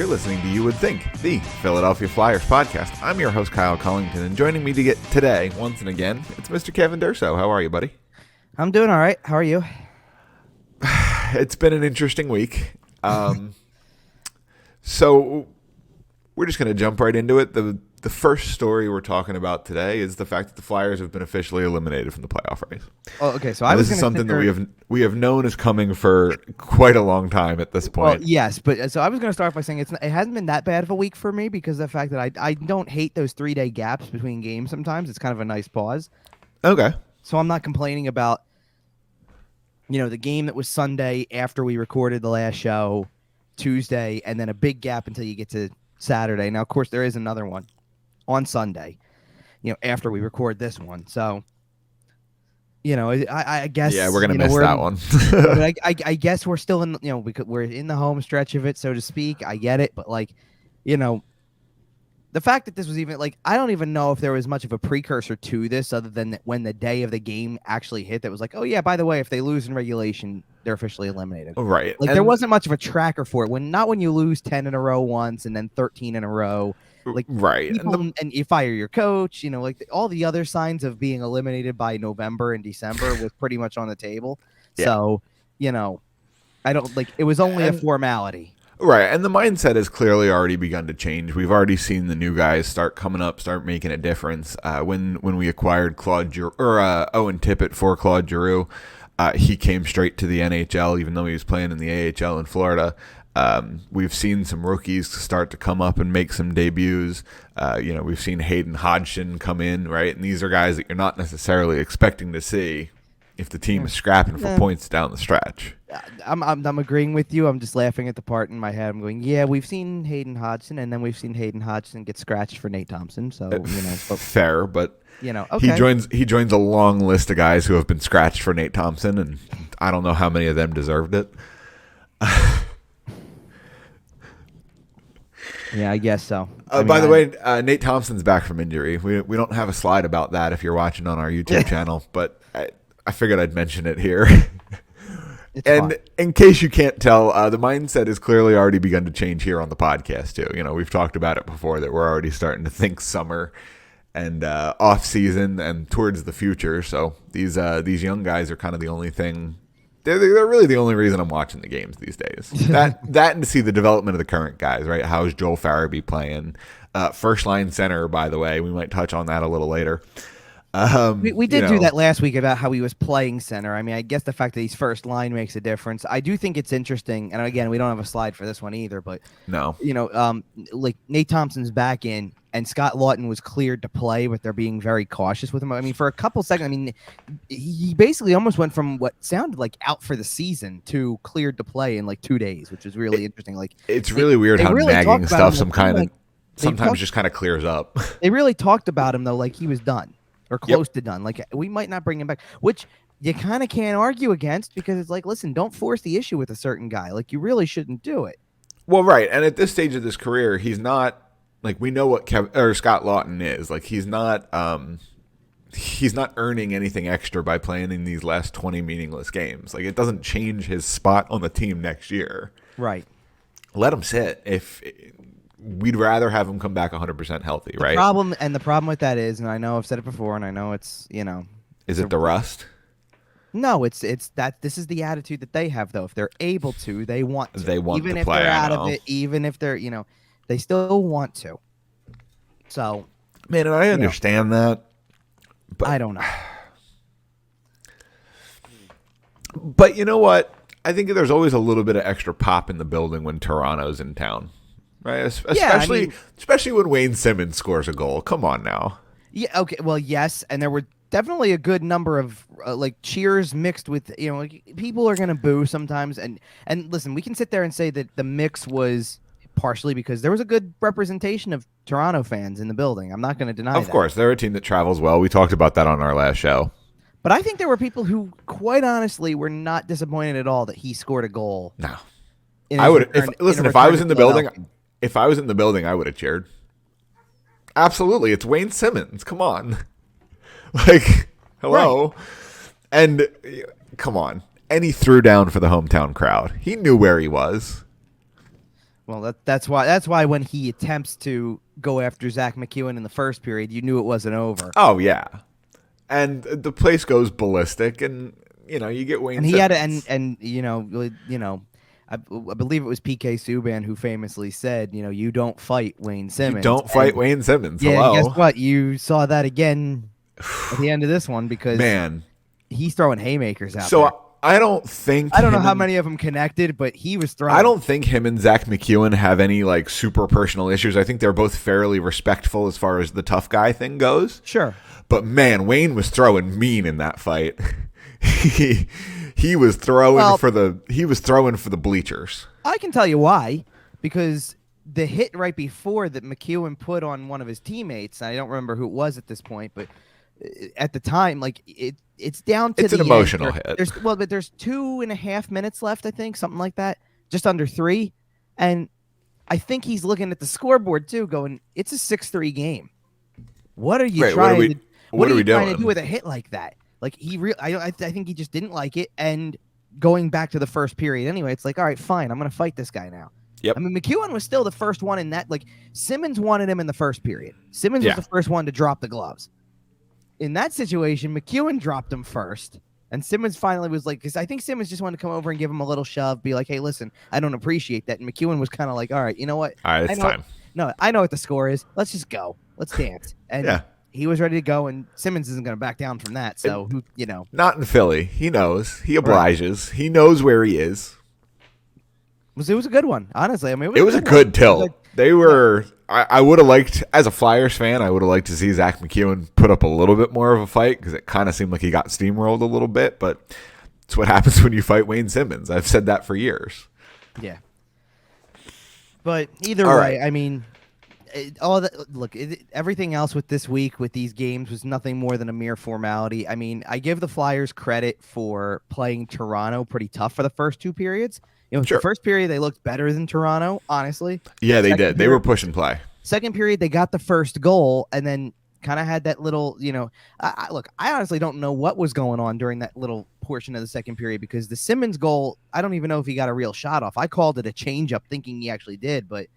You're listening to You Would Think, the Philadelphia Flyers podcast. I'm your host, Kyle Collington, and joining me today, once and again, it's Mr. Kevin Durso. How are you, buddy? I'm doing all right. How are you? It's been an interesting week. So we're just going to jump right into it. The first story we're talking about today is the fact that the Flyers have been officially eliminated from the playoff race. Oh, okay. So this is something that we have known is coming for quite a long time at this point. Well, yes, but so I was going to start by saying it hasn't been that bad of a week for me because of the fact that I don't hate those 3-day gaps between games. Sometimes it's kind of a nice pause. Okay. So I'm not complaining about the game that was Sunday after we recorded the last show, Tuesday, and then a big gap until you get to Saturday. Now, of course, there is another one on Sunday, after we record this one. So, I guess. Yeah, we're going to miss that one. I guess we're still in, we're in the home stretch of it, so to speak. I get it. But, the fact that this was even, I don't even know if there was much of a precursor to this other than that when the day of the game actually hit that was like, oh, yeah, by the way, if they lose in regulation, they're officially eliminated. Right. There wasn't much of a tracker for it. Not when you lose 10 in a row once and then 13 in a row. Right. And you fire your coach, all the other signs of being eliminated by November and December was pretty much on the table. Yeah. So, I don't it was only a formality. Right. And the mindset has clearly already begun to change. We've already seen the new guys start coming up, start making a difference. When we acquired Owen Tippett for Claude Giroux, he came straight to the NHL, even though he was playing in the AHL in Florida. We've seen some rookies start to come up and make some debuts. We've seen Hayden Hodgson come in, right? And these are guys that you're not necessarily expecting to see if the team is scrapping for points down the stretch. I'm agreeing with you. I'm just laughing at the part in my head. I'm going, yeah, we've seen Hayden Hodgson, and then we've seen Hayden Hodgson get scratched for Nate Thompson. So fair, but okay. He joins a long list of guys who have been scratched for Nate Thompson, and I don't know how many of them deserved it. Yeah, I guess so. By the way, Nate Thompson's back from injury. We don't have a slide about that if you're watching on our YouTube channel, but I figured I'd mention it here. And in case you can't tell, the mindset has clearly already begun to change here on the podcast too. We've talked about it before that we're already starting to think summer and off season and towards the future. So these young guys are kind of the only thing. They're really the only reason I'm watching the games these days. That and to see the development of the current guys, right? How's Joel Farabee playing? First line center, by the way. We might touch on that a little later. We did do that last week about how he was playing center. I mean, I guess the fact that he's first line makes a difference. I do think it's interesting. And again, we don't have a slide for this one either, but no, Nate Thompson's back in and Scott Lawton was cleared to play, but they're being very cautious with him. I mean, for a couple seconds, he basically almost went from what sounded like out for the season to cleared to play in 2 days, which is really interesting. It's really weird how really nagging stuff sometimes just kind of clears up. They really talked about him though, like he was done. Or close to done. We might not bring him back, which you kind of can't argue against because it's listen, don't force the issue with a certain guy. You really shouldn't do it. Well, right. And at this stage of his career, he's not we know what Scott Lawton is. He's not earning anything extra by playing in these last 20 meaningless games. It doesn't change his spot on the team next year. Right. Let him sit. We'd rather have him come back 100% healthy, right? The problem with that is, and I know I've said it before, and I know it's, Is it the rust? No, it's that this is the attitude that they have, though. If they're able to, they want to. They want even to if play, they're out of it, even if they're, they still want to. So, man, and I understand that, but I don't know. But you know what? I think there's always a little bit of extra pop in the building when Toronto's in town. Right, especially when Wayne Simmons scores a goal. Come on now. Yeah. Okay. Well, yes, and there were definitely a good number of cheers mixed with people are gonna boo sometimes, and listen, we can sit there and say that the mix was partially because there was a good representation of Toronto fans in the building. I'm not going to deny that. Of course, they're a team that travels well. We talked about that on our last show. But I think there were people who, quite honestly, were not disappointed at all that he scored a goal. No, I would. If I was in the building. If I was in the building, I would have cheered. Absolutely. It's Wayne Simmons. Come on. Hello. Right. And come on. And he threw down for the hometown crowd. He knew where he was. Well, that's why when he attempts to go after Zach McEwen in the first period, you knew it wasn't over. Oh yeah, and the place goes ballistic, and you get Wayne And he had to, Simmons. and I believe it was PK Subban who famously said, you don't fight Wayne You Simmons. don't fight And Wayne Simmons. yeah, and guess Hello, what? You saw that again at the end of this one because man. he's throwing haymakers out there. So I don't think I don't know him how and many of them connected, but he was I throwing. don't think him and Zach McEwen have any like super personal issues. I think they're both fairly respectful as far as the tough guy thing goes. Sure. But man, Wayne was throwing mean in that fight. he he was throwing for the bleachers. I can tell you why, because the hit right before that McEwen put on one of his teammates, I don't remember who it was at this point, but at the time, like it's down to It's the an emotional hit. But there's 2.5 minutes left, I think, something like that, just under 3, and I think he's looking at the scoreboard too, going, "It's a 6-3 game. What are you trying? What are you trying to do with a hit like that?" Like I think he just didn't like it, and going back to the first period anyway, it's like, all right, fine, I'm gonna fight this guy now. Yep. I mean, McEwen was still the first one in that. Like Simmons wanted him in the first period. Simmons was the first one to drop the gloves. In that situation, McEwen dropped him first, and Simmons finally was like, because I think Simmons just wanted to come over and give him a little shove, be like, "Hey, listen, I don't appreciate that." And McEwen was kind of like, "All right, you know what? All right, it's time. No, I know what the score is. Let's just go. Let's dance." And he was ready to go, and Simmons isn't going to back down from that. So, not in Philly. He knows. He obliges. Right. He knows where he is. It was a good one, honestly. I mean, it was a good tilt. They were. I would have liked, as a Flyers fan, I would have liked to see Zach McEwen put up a little bit more of a fight because it kind of seemed like he got steamrolled a little bit. But it's what happens when you fight Wayne Simmons. I've said that for years. Yeah. But either way, I mean, everything else with this week with these games was nothing more than a mere formality. I mean, I give the Flyers credit for playing Toronto pretty tough for the first 2 periods. The first period, they looked better than Toronto, honestly. Yeah, they did. They were push and play. Second period, they got the first goal and then kind of had that little, I honestly don't know what was going on during that little portion of the second period because the Simmons goal, I don't even know if he got a real shot off. I called it a changeup thinking he actually did, but,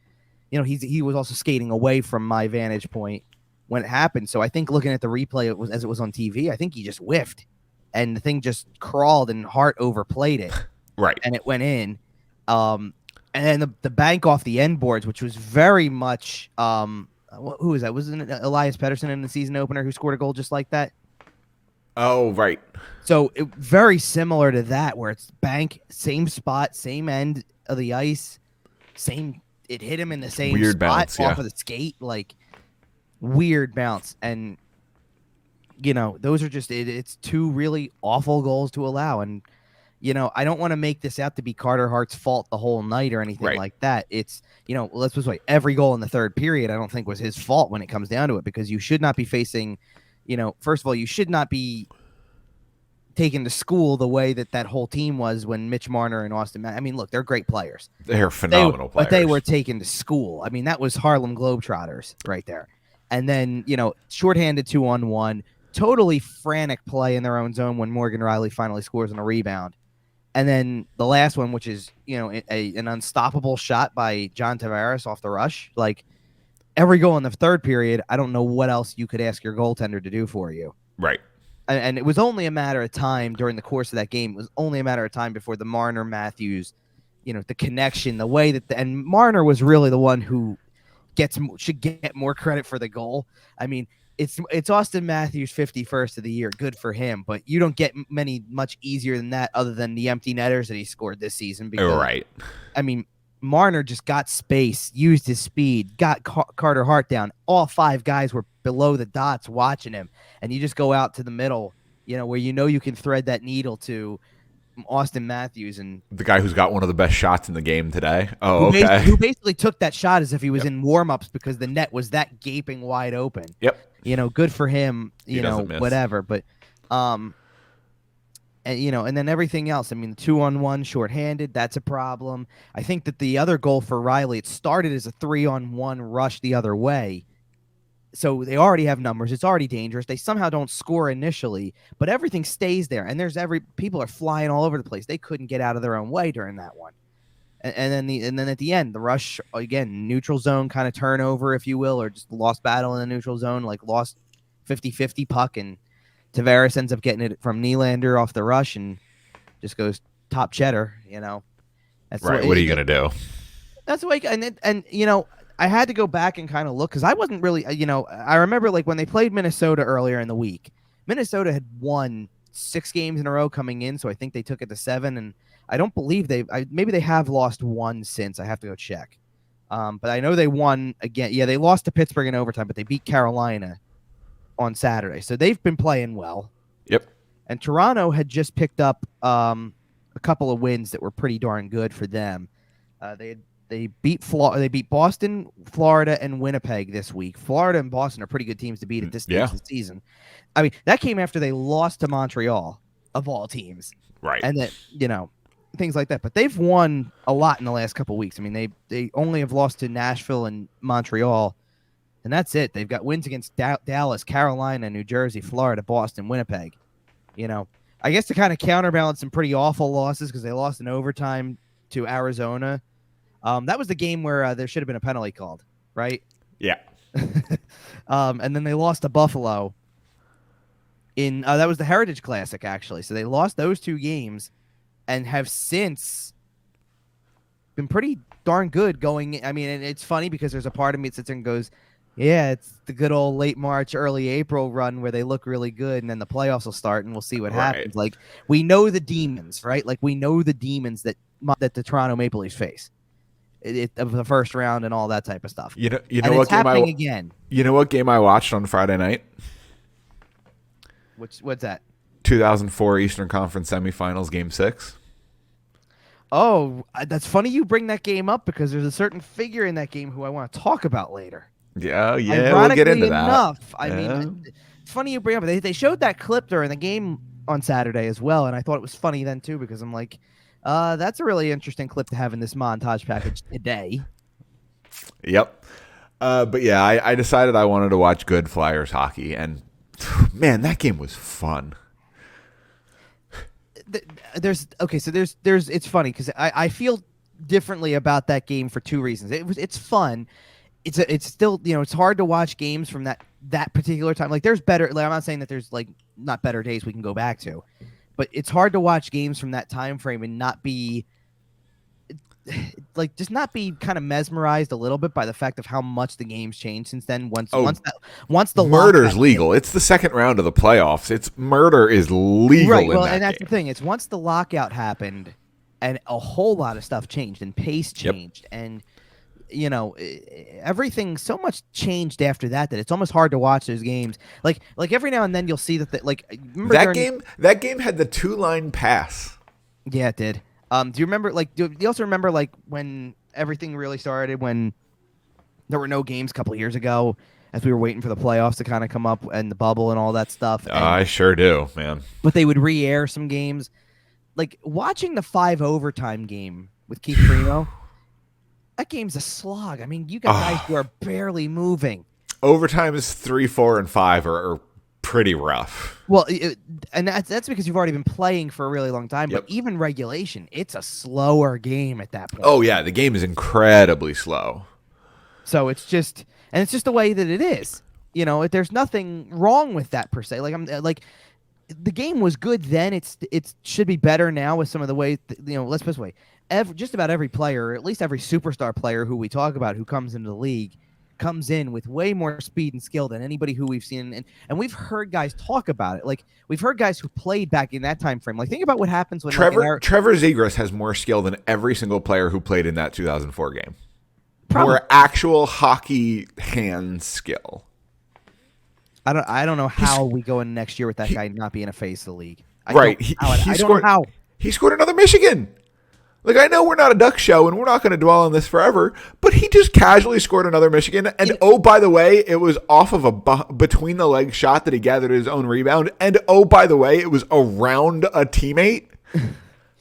he was also skating away from my vantage point when it happened. So I think looking at the replay as it was on TV, I think he just whiffed and the thing just crawled and Hart overplayed it. Right. And it went in. And then the bank off the end boards, which was very much who is that? Wasn't it Elias Pettersson in the season opener who scored a goal just like that? Oh, right. So very similar to that, where it's bank, same spot, same end of the ice, same. It hit him in the same weird spot bounce, off of the skate, like weird bounce, and those are just it's 2 really awful goals to allow, and. I don't want to make this out to be Carter Hart's fault the whole night or anything like that. It's, let's just wait. Every goal in the third period, I don't think was his fault when it comes down to it, because you should not be facing, first of all, you should not be taken to school the way that whole team was when Mitch Marner and Austin. I mean, look, they're great players. They're phenomenal players. But they were taken to school. I mean, that was Harlem Globetrotters right there. And then, shorthanded 2-on-1, totally frantic play in their own zone when Morgan Riley finally scores on a rebound. And then the last one, which is, an unstoppable shot by John Tavares off the rush. Like, every goal in the third period, I don't know what else you could ask your goaltender to do for you. Right. And it was only a matter of time during the course of that game. It was only a matter of time before the Marner-Matthews, the connection, the way that and Marner was really the one who should get more credit for the goal. I mean, it's Austin Matthews' 51st of the year. Good for him, but you don't get much easier than that other than the empty netters that he scored this season. Because, right. I mean, Marner just got space, used his speed, got Carter Hart down. All 5 guys were below the dots watching him, and you just go out to the middle, where you can thread that needle to Austin Matthews, and the guy who's got one of the best shots in the game today. Oh, okay. Who basically took that shot as if he was in warm-ups because the net was that gaping wide open. Yep. Good for him, whatever. But, and then everything else. I mean, 2-on-1 shorthanded, that's a problem. I think that the other goal for Riley, it started as a 3-on-1 rush the other way. So they already have numbers. It's already dangerous. They somehow don't score initially, but everything stays there. And people are flying all over the place. They couldn't get out of their own way during that one. And then at the end, the rush again, neutral zone kind of turnover, if you will, or just lost battle in the neutral zone, like lost 50-50 puck, and Tavares ends up getting it from Nylander off the rush and just goes top cheddar. That's Right. What are you gonna do? That's the way. And I had to go back and kind of look because I wasn't really. I remember like when they played Minnesota earlier in the week. Minnesota had won 6 games in a row coming in, so I think they took it to 7, and I don't believe maybe they have lost 1 since. I have to go check. But I know they won again. Yeah, they lost to Pittsburgh in overtime, but they beat Carolina on Saturday. So they've been playing well. Yep. And Toronto had just picked up a couple of wins that were pretty darn good for them. They beat Boston, Florida, and Winnipeg this week. Florida and Boston are pretty good teams to beat at this stage of the season. I mean, that came after they lost to Montreal, of all teams. Right. And that, things like that. But they've won a lot in the last couple of weeks. I mean, they only have lost to Nashville and Montreal, and that's it. They've got wins against Dallas, Carolina, New Jersey, Florida, Boston, Winnipeg. I guess to kind of counterbalance some pretty awful losses because they lost in overtime to Arizona. That was the game where there should have been a penalty called, right? Yeah. And then they lost to Buffalo in that was the Heritage Classic, actually. So they lost those 2 games and have since been pretty darn good going. I mean, and it's funny because there's a part of me that sits there and goes, yeah, it's the good old late March, early April run where they look really good, and then the playoffs will start, and we'll see what happens. Like, we know the demons, right? Like, we know the demons that the Toronto Maple Leafs face. Of the first round and all that type of stuff. You know and what it's game happening again. You know what game I watched on Friday night? What's that? 2004 Eastern Conference Semifinals, Game 6. Oh, that's funny you bring that game up because there's a certain figure in that game who I want to talk about later. Yeah, we'll get into that. I mean, it's funny you bring up. They showed that clip during the game on Saturday as well, and I thought it was funny then too because I'm like, that's a really interesting clip to have in this montage package today. Yep. But yeah, I decided I wanted to watch good Flyers hockey, and man, that game was fun. It's funny because I feel differently about that game for 2 reasons. It's fun. It's still, it's hard to watch games from that particular time. Like there's better, like I'm not saying that there's like not better days we can go back to, but it's hard to watch games from that time frame and not be like just not be kind of mesmerized a little bit by the fact of how much the game's changed since then. Once the murder's legal, it's the second round of the playoffs. Murder is legal, right? Well, and that's game. The thing. It's once the lockout happened, and a whole lot of stuff changed, and pace changed, and everything so much changed after that it's almost hard to watch those games. Like every now and then you'll see that that game had the 2-line pass. Yeah, it did. Do you remember? Do you also remember when everything really started when there were no games a couple of years ago, as we were waiting for the playoffs to kind of come up and the bubble and all that stuff? I sure do, man. But they would re-air some games, like watching the 5 overtime game with Keith Primo. That game's a slog. I mean, you got guys who are barely moving. Overtime is 3, 4, and 5 are pretty rough. Well, and that's because you've already been playing for a really long time. But even regulation, it's a slower game at that point. Oh yeah, the game is incredibly slow. So it's just the way that it is. There's nothing wrong with that per se. The game was good then. It should be better now with some of the ways. Let's put it this way. Just about every player, or at least every superstar player who we talk about who comes into the league, comes in with way more speed and skill than anybody who we've seen. And we've heard guys talk about it. Like, we've heard guys who played back in that time frame. Like, think about what happens when Trevor Zegras has more skill than every single player who played in that 2004 game. Probably. More actual hockey hand skill. I don't know how we go in next year with that guy not being a face of the league. I don't know how. He scored another Michigan. Like, I know we're not a Duck show, and we're not going to dwell on this forever, but he just casually scored another Michigan. And, by the way, it was off of a between-the-leg shot that he gathered his own rebound. And, by the way, it was around a teammate.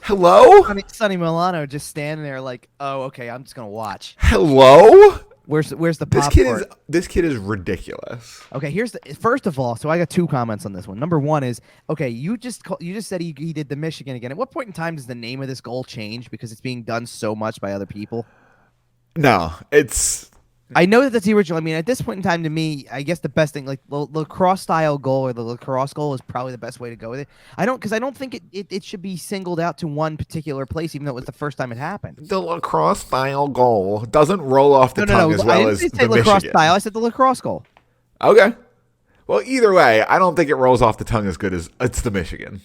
Hello? Sonny Milano just standing there like, oh, okay, I'm just going to watch. Hello? Where's the popcorn? This kid is ridiculous. Okay, first of all. So I got 2 comments on this one. Number one is, okay, you just said he did the Michigan again. At what point in time does the name of this goal change because it's being done so much by other people? No, it's. I know that that's the original. I mean, at this point in time, to me, I guess the best thing, like the lacrosse style goal or the lacrosse goal, is probably the best way to go with it. Because I don't think it should be singled out to one particular place, even though it was the first time it happened. The lacrosse style goal doesn't roll off the tongue as well as the Michigan. I didn't say lacrosse style. I said the lacrosse goal. Okay. Well, either way, I don't think it rolls off the tongue as good as it's the Michigan.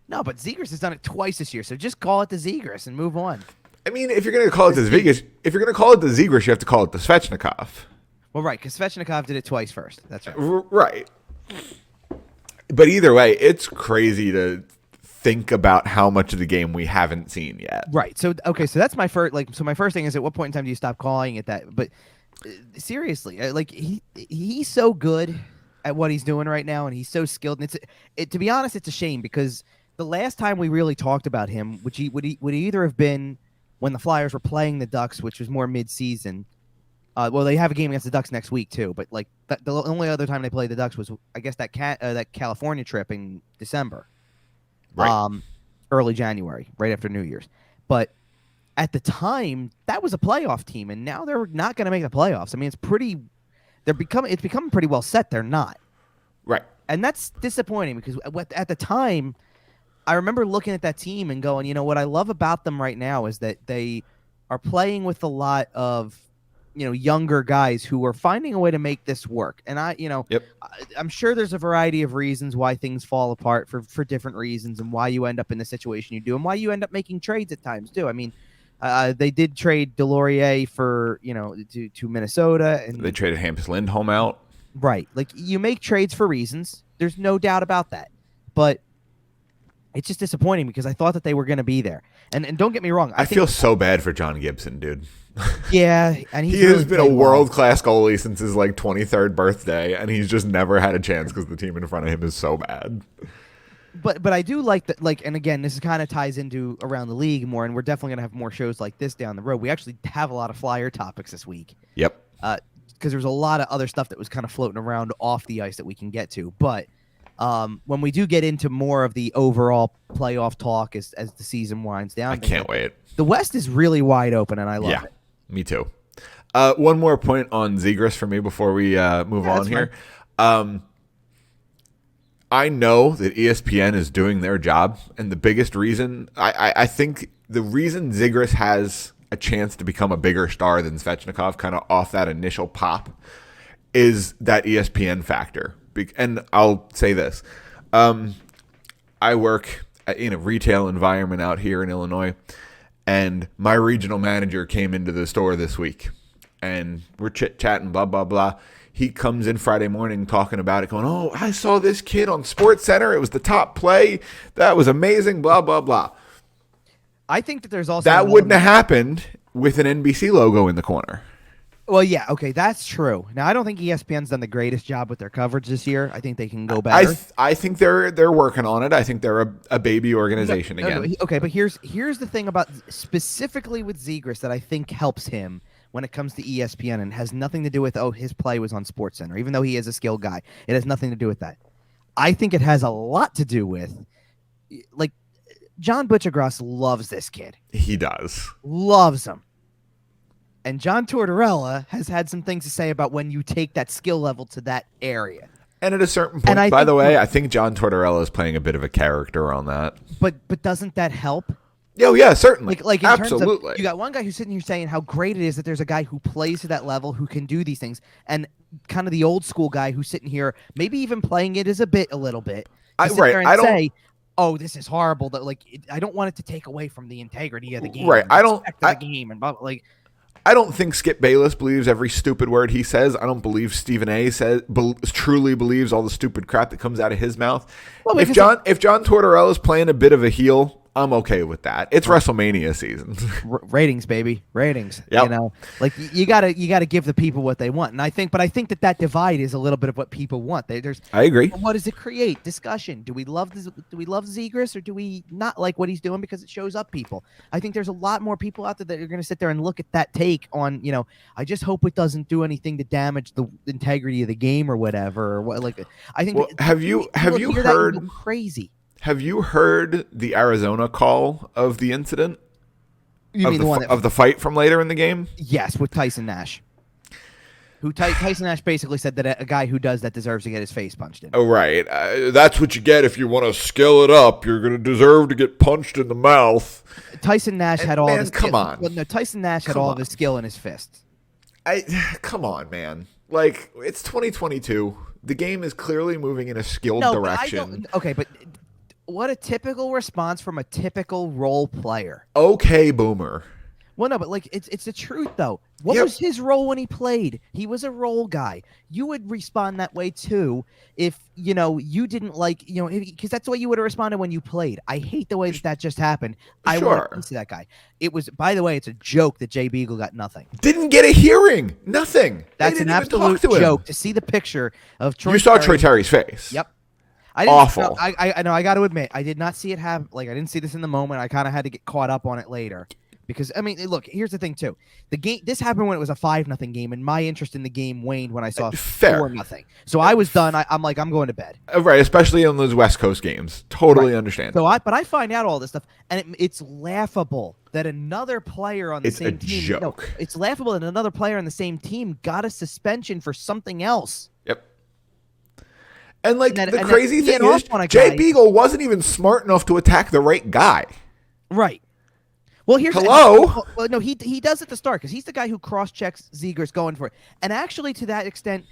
No, but Zegras has done it twice this year, so just call it the Zegras and move on. I mean, if you're going to call it the Zegras, you have to call it the Svechnikov. Well, right, because Svechnikov did it twice first. That's right. Right. But either way, it's crazy to think about how much of the game we haven't seen yet. Right. So so that's my first. So my first thing is, at what point in time do you stop calling it that? But seriously, he's so good at what he's doing right now, and he's so skilled. And to be honest, it's a shame because the last time we really talked about him, would he either have been when the Flyers were playing the Ducks, which was more mid-season. Well, they have a game against the Ducks next week too, but like the only other time they played the Ducks was, I guess, that California trip in December, right. Early January, right after New Year's. But at the time, that was a playoff team, and now they're not going to make the playoffs. I mean, it's becoming pretty well set. They're not, right, and that's disappointing because at the time, I remember looking at that team and going, what I love about them right now is that they are playing with a lot of, younger guys who are finding a way to make this work. And I'm sure there's a variety of reasons why things fall apart for different reasons and why you end up in the situation you do and why you end up making trades at times too. I mean, they did trade Delorier for, to Minnesota, and they traded Hampus Lindholm out. Right. Like, you make trades for reasons. There's no doubt about that. But it's just disappointing because I thought that they were going to be there. And don't get me wrong. I feel so bad for John Gibson, dude. Yeah. And he has been a world-class goalie since his 23rd birthday, and he's just never had a chance because the team in front of him is so bad. But I do like that, and again, this kind of ties into around the league more, and we're definitely going to have more shows like this down the road. We actually have a lot of Flyer topics this week. Yep. Because there's a lot of other stuff that was kind of floating around off the ice that we can get to. But when we do get into more of the overall playoff talk as the season winds down, I can't wait. The West is really wide open, and I love it. Me too. One more point on Zegras for me before we move on here. I know that ESPN is doing their job, and the biggest reason, I think the reason Zegras has a chance to become a bigger star than Svechnikov, kind of off that initial pop, is that ESPN factor. And I'll say this. I work in a retail environment out here in Illinois, and my regional manager came into the store this week, and we're chit-chatting, blah, blah, blah. He comes in Friday morning talking about it, going, "Oh, I saw this kid on SportsCenter. It was the top play. That was amazing, blah, blah, blah." I think that there's also... That wouldn't have happened with an NBC logo in the corner. Well, yeah, okay, that's true. Now, I don't think ESPN's done the greatest job with their coverage this year. I think they can go better. I think they're working on it. I think they're a baby organization again. No, okay, but here's the thing about specifically with Zegras that I think helps him when it comes to ESPN and has nothing to do with, his play was on SportsCenter, even though he is a skilled guy. It has nothing to do with that. I think it has a lot to do with, John Butchergross loves this kid. He does. Loves him. And John Tortorella has had some things to say about when you take that skill level to that area. And at a certain point, by the way, I think John Tortorella is playing a bit of a character on that. But doesn't that help? Oh, yeah, certainly. Like in absolutely. Terms of, you got one guy who's sitting here saying how great it is that there's a guy who plays to that level who can do these things, and kind of the old school guy who's sitting here, maybe even playing it as a little bit. Say, "Oh, this is horrible." That I don't want it to take away from the integrity of the game. Right. The game and blah, blah, I don't think Skip Bayless believes every stupid word he says. I don't believe Stephen A. truly believes all the stupid crap that comes out of his mouth. Well, if John Tortorella is playing a bit of a heel I'm okay with that. It's WrestleMania season. Ratings, baby, ratings. Yep. You know, like you gotta give the people what they want, and I think that divide is a little bit of what people want. I agree. What does it create? Discussion. Do we love this? Do we love Zegras, or do we not like what he's doing because it shows up people? I think there's a lot more people out there that are going to sit there and look at that take on. I just hope it doesn't do anything to damage the integrity of the game or whatever. Or what? Like, I think. Well, have you heard? Crazy. Have you heard the Arizona call of the incident? You mean the one of the fight from later in the game? Yes, with Tyson Nash. Tyson Nash basically said that a guy who does that deserves to get his face punched in. Oh, right. That's what you get if you want to scale it up. You're going to deserve to get punched in the mouth. Tyson Nash had all his come on. Well, no, Tyson Nash had all of his skill in his fists. Come on, man. Like, it's 2022. The game is clearly moving in a skilled direction. But what a typical response from a typical role player. Okay, boomer. Well, no, but like it's the truth though. What was his role when he played? He was a role guy. You would respond that way too if you didn't like because that's the way you would have responded when you played. I hate the way that just happened. I want to see that guy. It was, by the way, it's a joke that Jay Beagle got nothing. Didn't get a hearing. Nothing. That's an absolute joke. To see the picture of Troy. You saw Troy Terry's face. Yep. Awful. I know. I got to admit, I did not see it happen. Like I didn't see this in the moment. I kind of had to get caught up on it later. Because I mean, look. Here's the thing, too. The game. This happened when it was a 5-0 game, and my interest in the game waned when I saw 4-0. So I was done. I'm going to bed. Right, especially on those West Coast games. Totally understand. So but I find out all this stuff, and it's laughable that another player on the same team. It's a joke. No, it's laughable that another player on the same team got a suspension for something else. Yep. And the crazy thing is, Jay Beagle wasn't even smart enough to attack the right guy. Right. Well, here's Well, no, he does at the start because he's the guy who cross-checks Zegras going for it. And actually, to that extent,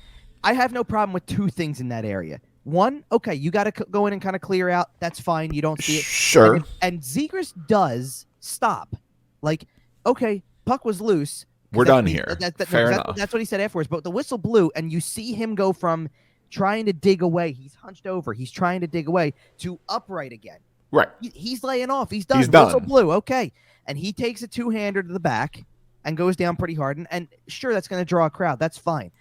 I have no problem with two things in that area. One, okay, you got to go in and kind of clear out. That's fine. You don't see it. Sure. And Zegras does stop. Like, okay, puck was loose. We're done here. Fair enough. That's what he said afterwards. But the whistle blew, and you see him go from trying to dig away. He's hunched over. He's trying to dig away to upright again. Right. He's laying off. He's done. He's done. Whistle blew. Okay. And he takes a two-hander to the back and goes down pretty hard. And sure, that's going to draw a crowd. That's fine.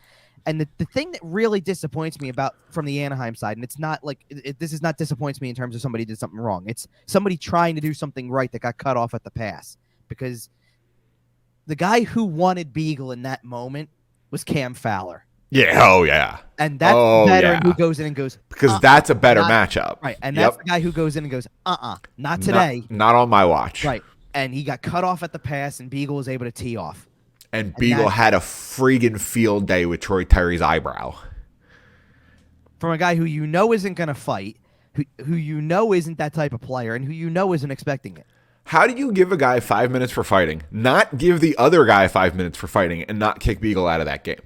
And the thing that really disappoints me from the Anaheim side, and it's not like this is not disappoints me in terms of somebody did something wrong. It's somebody trying to do something right that got cut off at the pass. Because the guy who wanted Beagle in that moment was Cam Fowler. Yeah. Oh, yeah. And that's the veteran who goes in and goes, because that's a better matchup. Right. And that's the guy who goes in and goes, not today. Not on my watch. Right. And he got cut off at the pass, and Beagle was able to tee off. And Beagle had a friggin' field day with Troy Terry's eyebrow. From a guy who isn't going to fight, who isn't that type of player, and who isn't expecting it. How do you give a guy 5 minutes for fighting, not give the other guy 5 minutes for fighting, and not kick Beagle out of that game?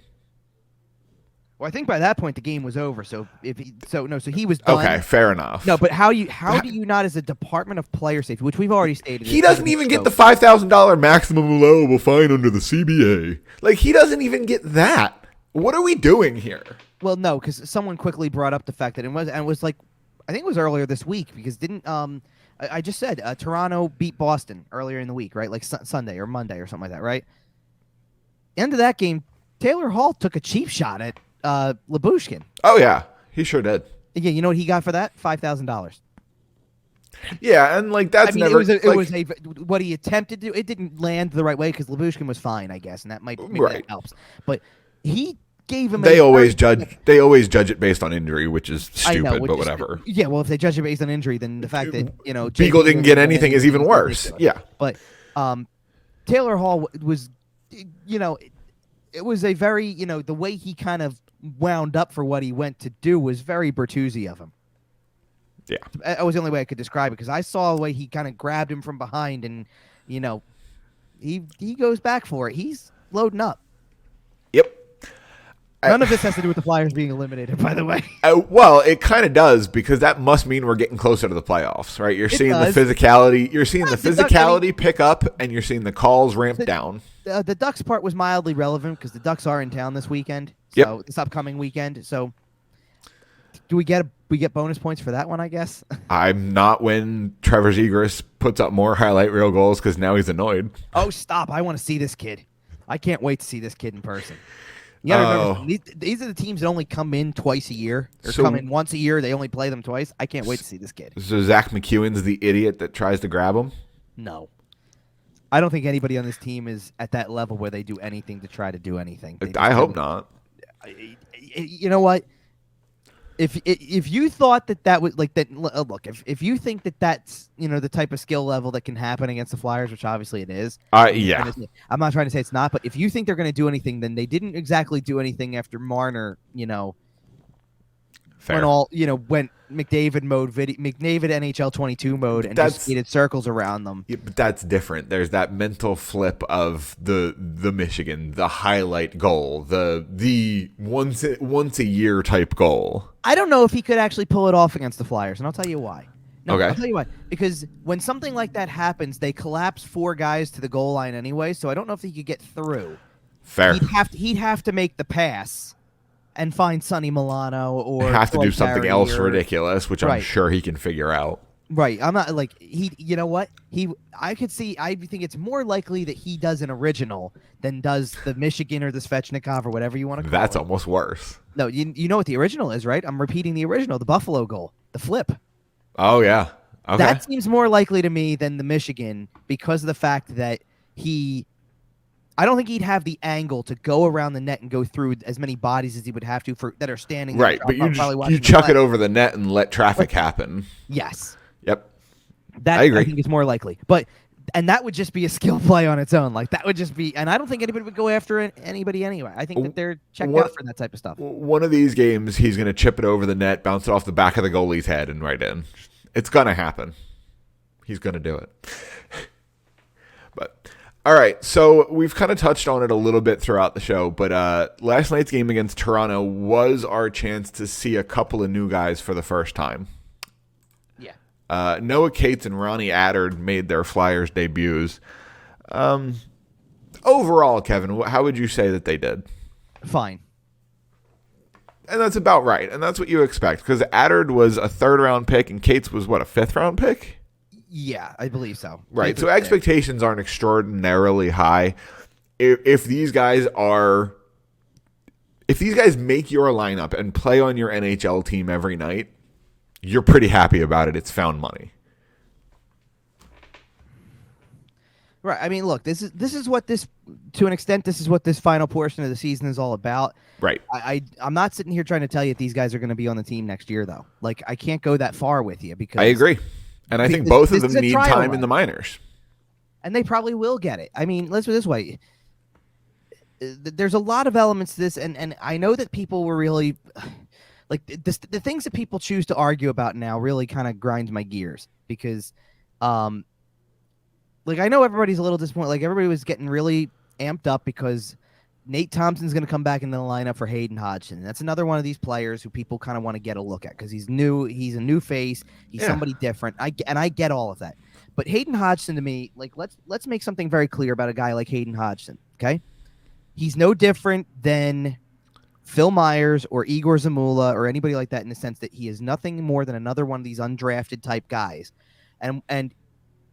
Well, I think by that point the game was over. So so he was done. Okay, fair enough. No, but how do you not, as a Department of Player Safety, which we've already stated, he doesn't even get the $5,000 maximum allowable fine under the CBA. Like, he doesn't even get that. What are we doing here? Well, no, because someone quickly brought up the fact that it was like, I think it was earlier this week, because I just said Toronto beat Boston earlier in the week, right? Like Sunday or Monday or something like that, right? End of that game, Taylor Hall took a cheap shot at Lyubushkin. Oh yeah, he sure did. Yeah, you know what he got for that? $5,000. Yeah, and that's never. It was what he attempted to do. It didn't land the right way because Lyubushkin was fine, I guess, and that that helps. But he gave him. They always judge it based on injury, which is stupid, but whatever. Yeah, well, if they judge it based on injury, then the fact that Beagle didn't get anything is even worse. Yeah, but Taylor Hall was, it was a very the way he kind of wound up for what he went to do was very Bertuzzi of him. Yeah, that was the only way I could describe it, because I saw the way he kind of grabbed him from behind, and he goes back for it. He's loading up. Yep. None of this has to do with the Flyers being eliminated, by the way. Well, it kind of does, because that must mean we're getting closer to the playoffs, right? You're seeing the physicality. You're seeing the physicality pick up, and you're seeing the calls ramp down. The Ducks part was mildly relevant because the Ducks are in town this weekend. So this upcoming weekend. So Do we get bonus points for that one? I guess. I'm not when Trevor Zegras puts up more highlight reel goals because now he's annoyed. Oh, stop! I want to see this kid. I can't wait to see this kid in person. You gotta remember, these are the teams that only come in twice a year, or come in once a year. They only play them twice. I can't wait to see this kid. So Zach McEwen's the idiot that tries to grab him? No. I don't think anybody on this team is at that level where they do anything to try to do anything. I hope not. You know what? If you thought that was like that, look, if you think that's the type of skill level that can happen against the Flyers, which obviously it is. Yeah. I'm not trying to say it's not, but if you think they're going to do anything, then they didn't exactly do anything after Marner. Fair. Went McDavid NHL 22 mode and just skated circles around them. Yeah, but that's different. There's that mental flip of the Michigan, the highlight goal, the once a year type goal. I don't know if he could actually pull it off against the Flyers, and I'll tell you why. Okay. I'll tell you why. Because when something like that happens, they collapse 4 guys to the goal line anyway, so I don't know if he could get through. Fair. He'd have to make the pass and find Sonny Milano or have to do something Barry else ridiculous, which I'm sure he can figure out. Right. I'm not like you know what? I think it's more likely that he does an original than does the Michigan or the Svechnikov or whatever you want to call it. That's almost worse. No, you know what the original is, right? I'm repeating the original, the Buffalo goal, the flip. Oh yeah. Okay. That seems more likely to me than the Michigan because of the fact that I don't think he'd have the angle to go around the net and go through as many bodies as he would have to that are standing there. Right, but you chuck it over the net and let traffic happen. Yes. Yep. That I agree. I think is more likely. And that would just be a skill play on its own. Like that would just be, and I don't think anybody would go after anybody anyway. I think that they're checked out for that type of stuff. One of these games, he's going to chip it over the net, bounce it off the back of the goalie's head, and right in. It's going to happen. He's going to do it. But all right, so we've kind of touched on it a little bit throughout the show, but last night's game against Toronto was our chance to see a couple of new guys for the first time. Yeah. Noah Cates and Ronnie Attard made their Flyers debuts. Overall, Kevin, how would you say that they did? Fine. And that's about right, and that's what you expect, because Attard was a 3rd-round pick, and Cates was, what, a 5th-round pick? Yeah, I believe so. Right, so expectations aren't extraordinarily high. If these guys make your lineup and play on your NHL team every night, you're pretty happy about it. It's found money. Right. I mean, look, this is what this, to an extent, this is what this final portion of the season is all about. Right. I'm not sitting here trying to tell you that these guys are going to be on the team next year, though. Like, I can't go that far with you because I agree. And I think both of them need time in the minors. And they probably will get it. I mean, let's put it this way. There's a lot of elements to this, and I know that people were really like the things that people choose to argue about now really kind of grinds my gears because like I know everybody's a little disappointed. Like everybody was getting really amped up because Nate Thompson's going to come back into the lineup for Hayden Hodgson. That's another one of these players who people kind of want to get a look at because he's new. He's a new face. He's somebody different. I get all of that. But Hayden Hodgson to me, like let's make something very clear about a guy like Hayden Hodgson. Okay, he's no different than Phil Myers or Igor Zamula or anybody like that in the sense that he is nothing more than another one of these undrafted type guys. And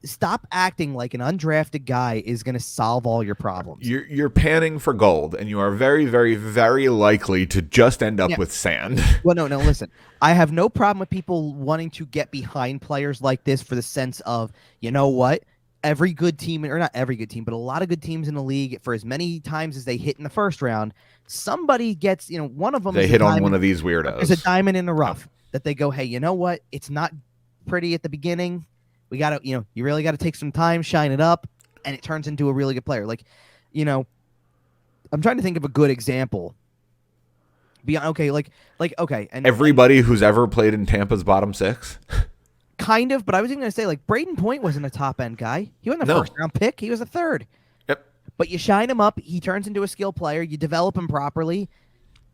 stop acting like an undrafted guy is going to solve all your problems. You're panning for gold, and you are very, very, very likely to just end up with sand. Well, no, listen. I have no problem with people wanting to get behind players like this for the sense of, you know what? Every good team, or not every good team, but a lot of good teams in the league, for as many times as they hit in the first round, somebody gets, one of them. They hit on one of these weirdos. There's a diamond in the rough that they go, hey, you know what? It's not pretty at the beginning. We got to, you really got to take some time, shine it up, and it turns into a really good player. Like, I'm trying to think of a good example. Okay. And everybody who's ever played in Tampa's bottom six? Kind of, but I was even going to say, like, Braden Point wasn't a top-end guy. He wasn't a first-round pick. He was a 3rd. Yep. But you shine him up, he turns into a skill player, you develop him properly,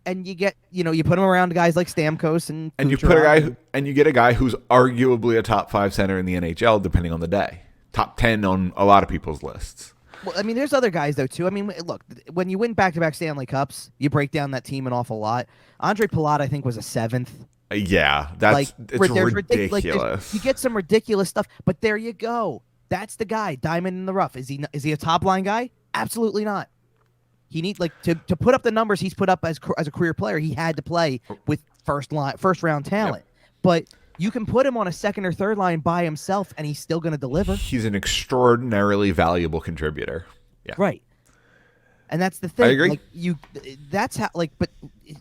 and you get, you put him around guys like Stamkos and you put a guy and you get a guy who's arguably a top 5 center in the NHL, depending on the day. Top 10 on a lot of people's lists. Well, I mean, there's other guys though too. I mean, look, when you win back-to-back Stanley Cups, you break down that team an awful lot. Andre Palat, I think, was a 7th. Yeah, Like it's Like ridiculous. you get some ridiculous stuff, but there you go. That's the guy, diamond in the rough. Is he a top line guy? Absolutely not. He need like to put up the numbers he's put up as a career player. He had to play with first round talent, but you can put him on a second or third line by himself, and he's still going to deliver. He's an extraordinarily valuable contributor. Yeah, right. And that's the thing. I agree. Like that's how. Like, but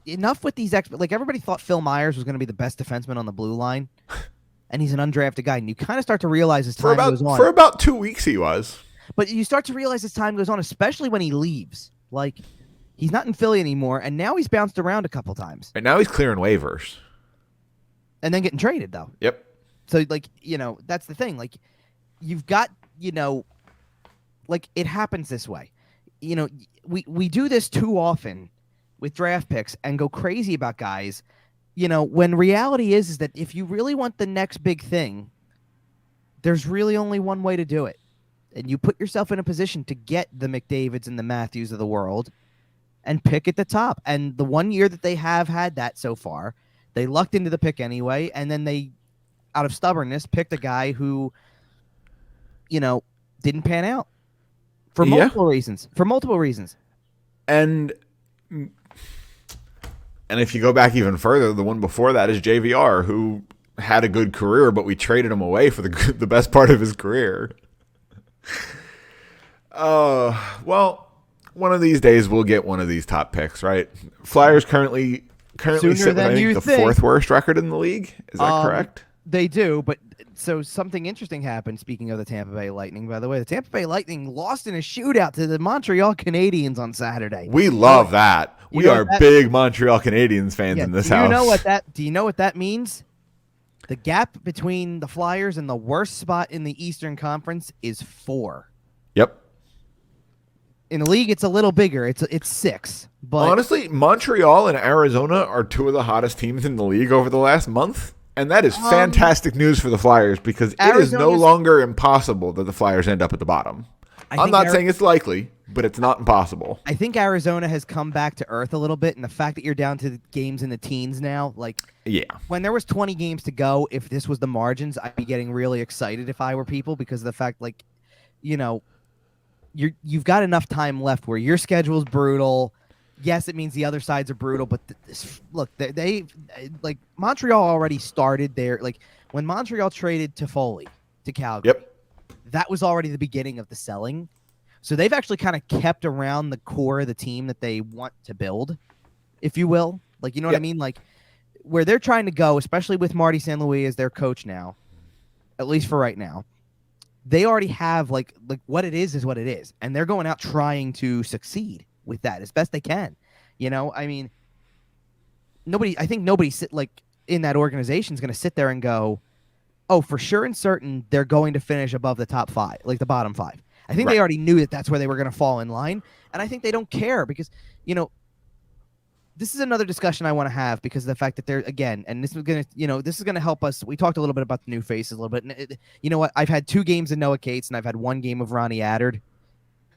enough with these like everybody thought Phil Myers was going to be the best defenseman on the blue line, and he's an undrafted guy, and you kind of start to realize as time goes on. For about 2 weeks, he was. But you start to realize as time goes on, especially when he leaves. Like, he's not in Philly anymore, and now he's bounced around a couple times. And now he's clearing waivers. And then getting traded, though. Yep. So, like, that's the thing. Like, you've got, like, it happens this way. We do this too often with draft picks and go crazy about guys, when reality is that if you really want the next big thing, there's really only one way to do it. And you put yourself in a position to get the McDavids and the Matthews of the world and pick at the top. And the 1 year that they have had that so far, they lucked into the pick anyway. And then they, out of stubbornness, picked a guy who, didn't pan out for multiple reasons. And if you go back even further, the one before that is JVR, who had a good career, but we traded him away for the best part of his career. Well, one of these days we'll get one of these top picks, right? Flyers currently sit with, I think, the fourth worst record in the league. Is that correct? They do, but so something interesting happened. Speaking of the Tampa Bay Lightning, by the way, the Tampa Bay Lightning lost in a shootout to the Montreal Canadiens on Saturday. We love that. We are big Montreal Canadiens fans in this house. Do you know what that means? The gap between the Flyers and the worst spot in the Eastern Conference is 4. Yep. In the league, it's a little bigger. It's 6. But honestly, Montreal and Arizona are 2 of the hottest teams in the league over the last month. And that is fantastic news for the Flyers because it is no longer impossible that the Flyers end up at the bottom. I'm not saying it's likely, but it's not impossible. I think Arizona has come back to earth a little bit, and the fact that you're down to the games in the teens now, like, when there was 20 games to go, if this was the margins, I'd be getting really excited if I were people because of the fact, like, you've got enough time left where your schedule's brutal. Yes, it means the other sides are brutal, but look, they like Montreal already started there. Like when Montreal traded Toffoli to Calgary, that was already the beginning of the selling. So they've actually kind of kept around the core of the team that they want to build, if you will. Like, you know what I mean? Like where they're trying to go, especially with Marty St. Louis as their coach now, at least for right now, they already have like what it is what it is. And they're going out trying to succeed with that as best they can. I mean, I think nobody in that organization is going to sit there and go, oh, for sure and certain they're going to finish above the top 5, like the bottom 5. I think they already knew that that's where they were going to fall in line. And I think they don't care because, this is another discussion I want to have because of the fact that they're, again, and this is going to help us. We talked a little bit about the new faces a little bit. And you know what? I've had 2 games of Noah Cates and I've had 1 game of Ronnie Attard.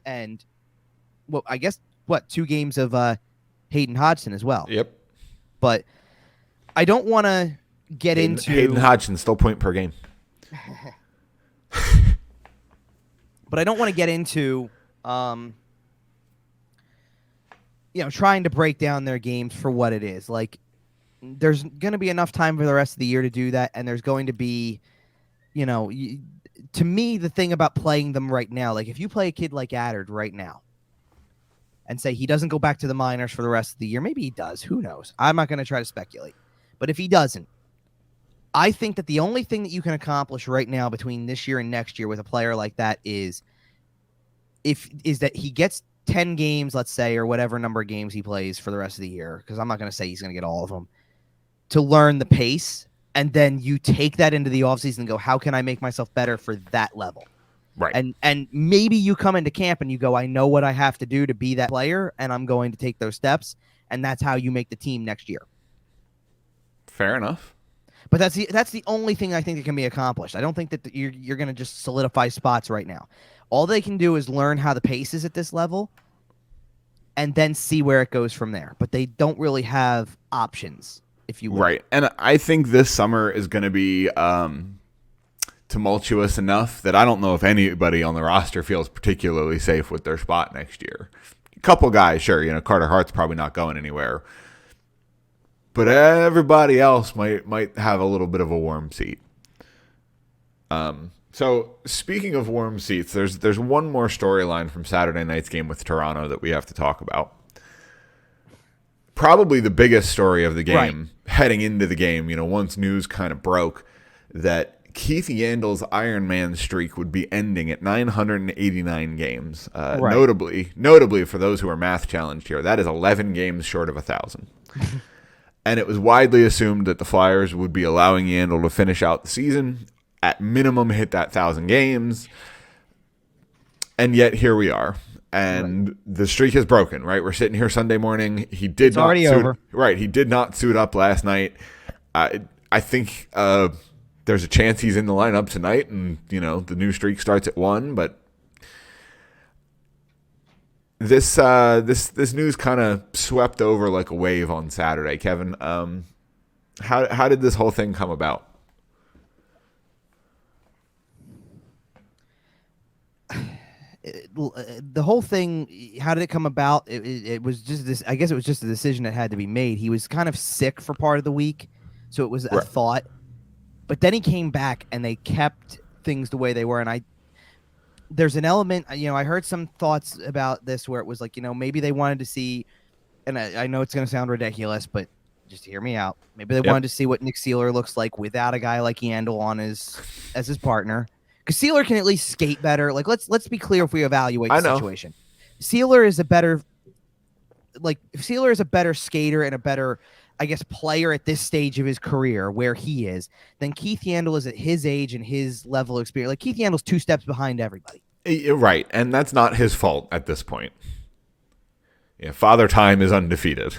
And, well, I guess, 2 games of Hayden Hodgson as well. Yep. But I don't want to get into... Hayden Hodgson, still point per game. But I don't want to get into, trying to break down their games for what it is. Like, there's going to be enough time for the rest of the year to do that, and there's going to be, to me, the thing about playing them right now, like if you play a kid like Attard right now, and say he doesn't go back to the minors for the rest of the year. Maybe he does. Who knows? I'm not going to try to speculate. But if he doesn't, I think that the only thing that you can accomplish right now between this year and next year with a player like that is that he gets 10 games, let's say, or whatever number of games he plays for the rest of the year, because I'm not going to say he's going to get all of them, to learn the pace, and then you take that into the offseason and go, how can I make myself better for that level? Right. And maybe you come into camp and you go, I know what I have to do to be that player, and I'm going to take those steps, and that's how you make the team next year. Fair enough. But that's the only thing I think that can be accomplished. I don't think that you're going to just solidify spots right now. All they can do is learn how the pace is at this level and then see where it goes from there. But they don't really have options, if you will. Right. And I think this summer is going to be tumultuous enough that I don't know if anybody on the roster feels particularly safe with their spot next year. A couple guys, sure, Carter Hart's probably not going anywhere. But everybody else might have a little bit of a warm seat. So speaking of warm seats, there's one more storyline from Saturday night's game with Toronto that we have to talk about. Probably the biggest story of the game heading into the game, once news kind of broke that Keith Yandle's Ironman streak would be ending at 989 games. Notably for those who are math challenged here, that is 11 games short of 1,000. And it was widely assumed that the Flyers would be allowing Yandle to finish out the season, at minimum hit that 1,000 games. And yet here we are. And the streak is broken, right? We're sitting here Sunday morning. He did not suit up last night. I think there's a chance he's in the lineup tonight, and the new streak starts at 1. But this news kind of swept over like a wave on Saturday. Kevin, how did this whole thing come about? The whole thing, how did it come about? It was just this. I guess it was just a decision that had to be made. He was kind of sick for part of the week, so it was a thought. But then he came back, and they kept things the way they were. And there's an element. I heard some thoughts about this where it was like, maybe they wanted to see, and I know it's going to sound ridiculous, but just hear me out. Maybe they wanted to see what Nick Seeler looks like without a guy like Yandle as his partner. Because Seeler can at least skate better. Like, let's be clear if we evaluate the situation. Seeler is a better skater and a better, I guess, player at this stage of his career where he is than Keith Yandle is at his age and his level of experience. Like, Keith Yandle's 2 steps behind everybody. Right, and that's not his fault at this point. Yeah, Father Time is undefeated.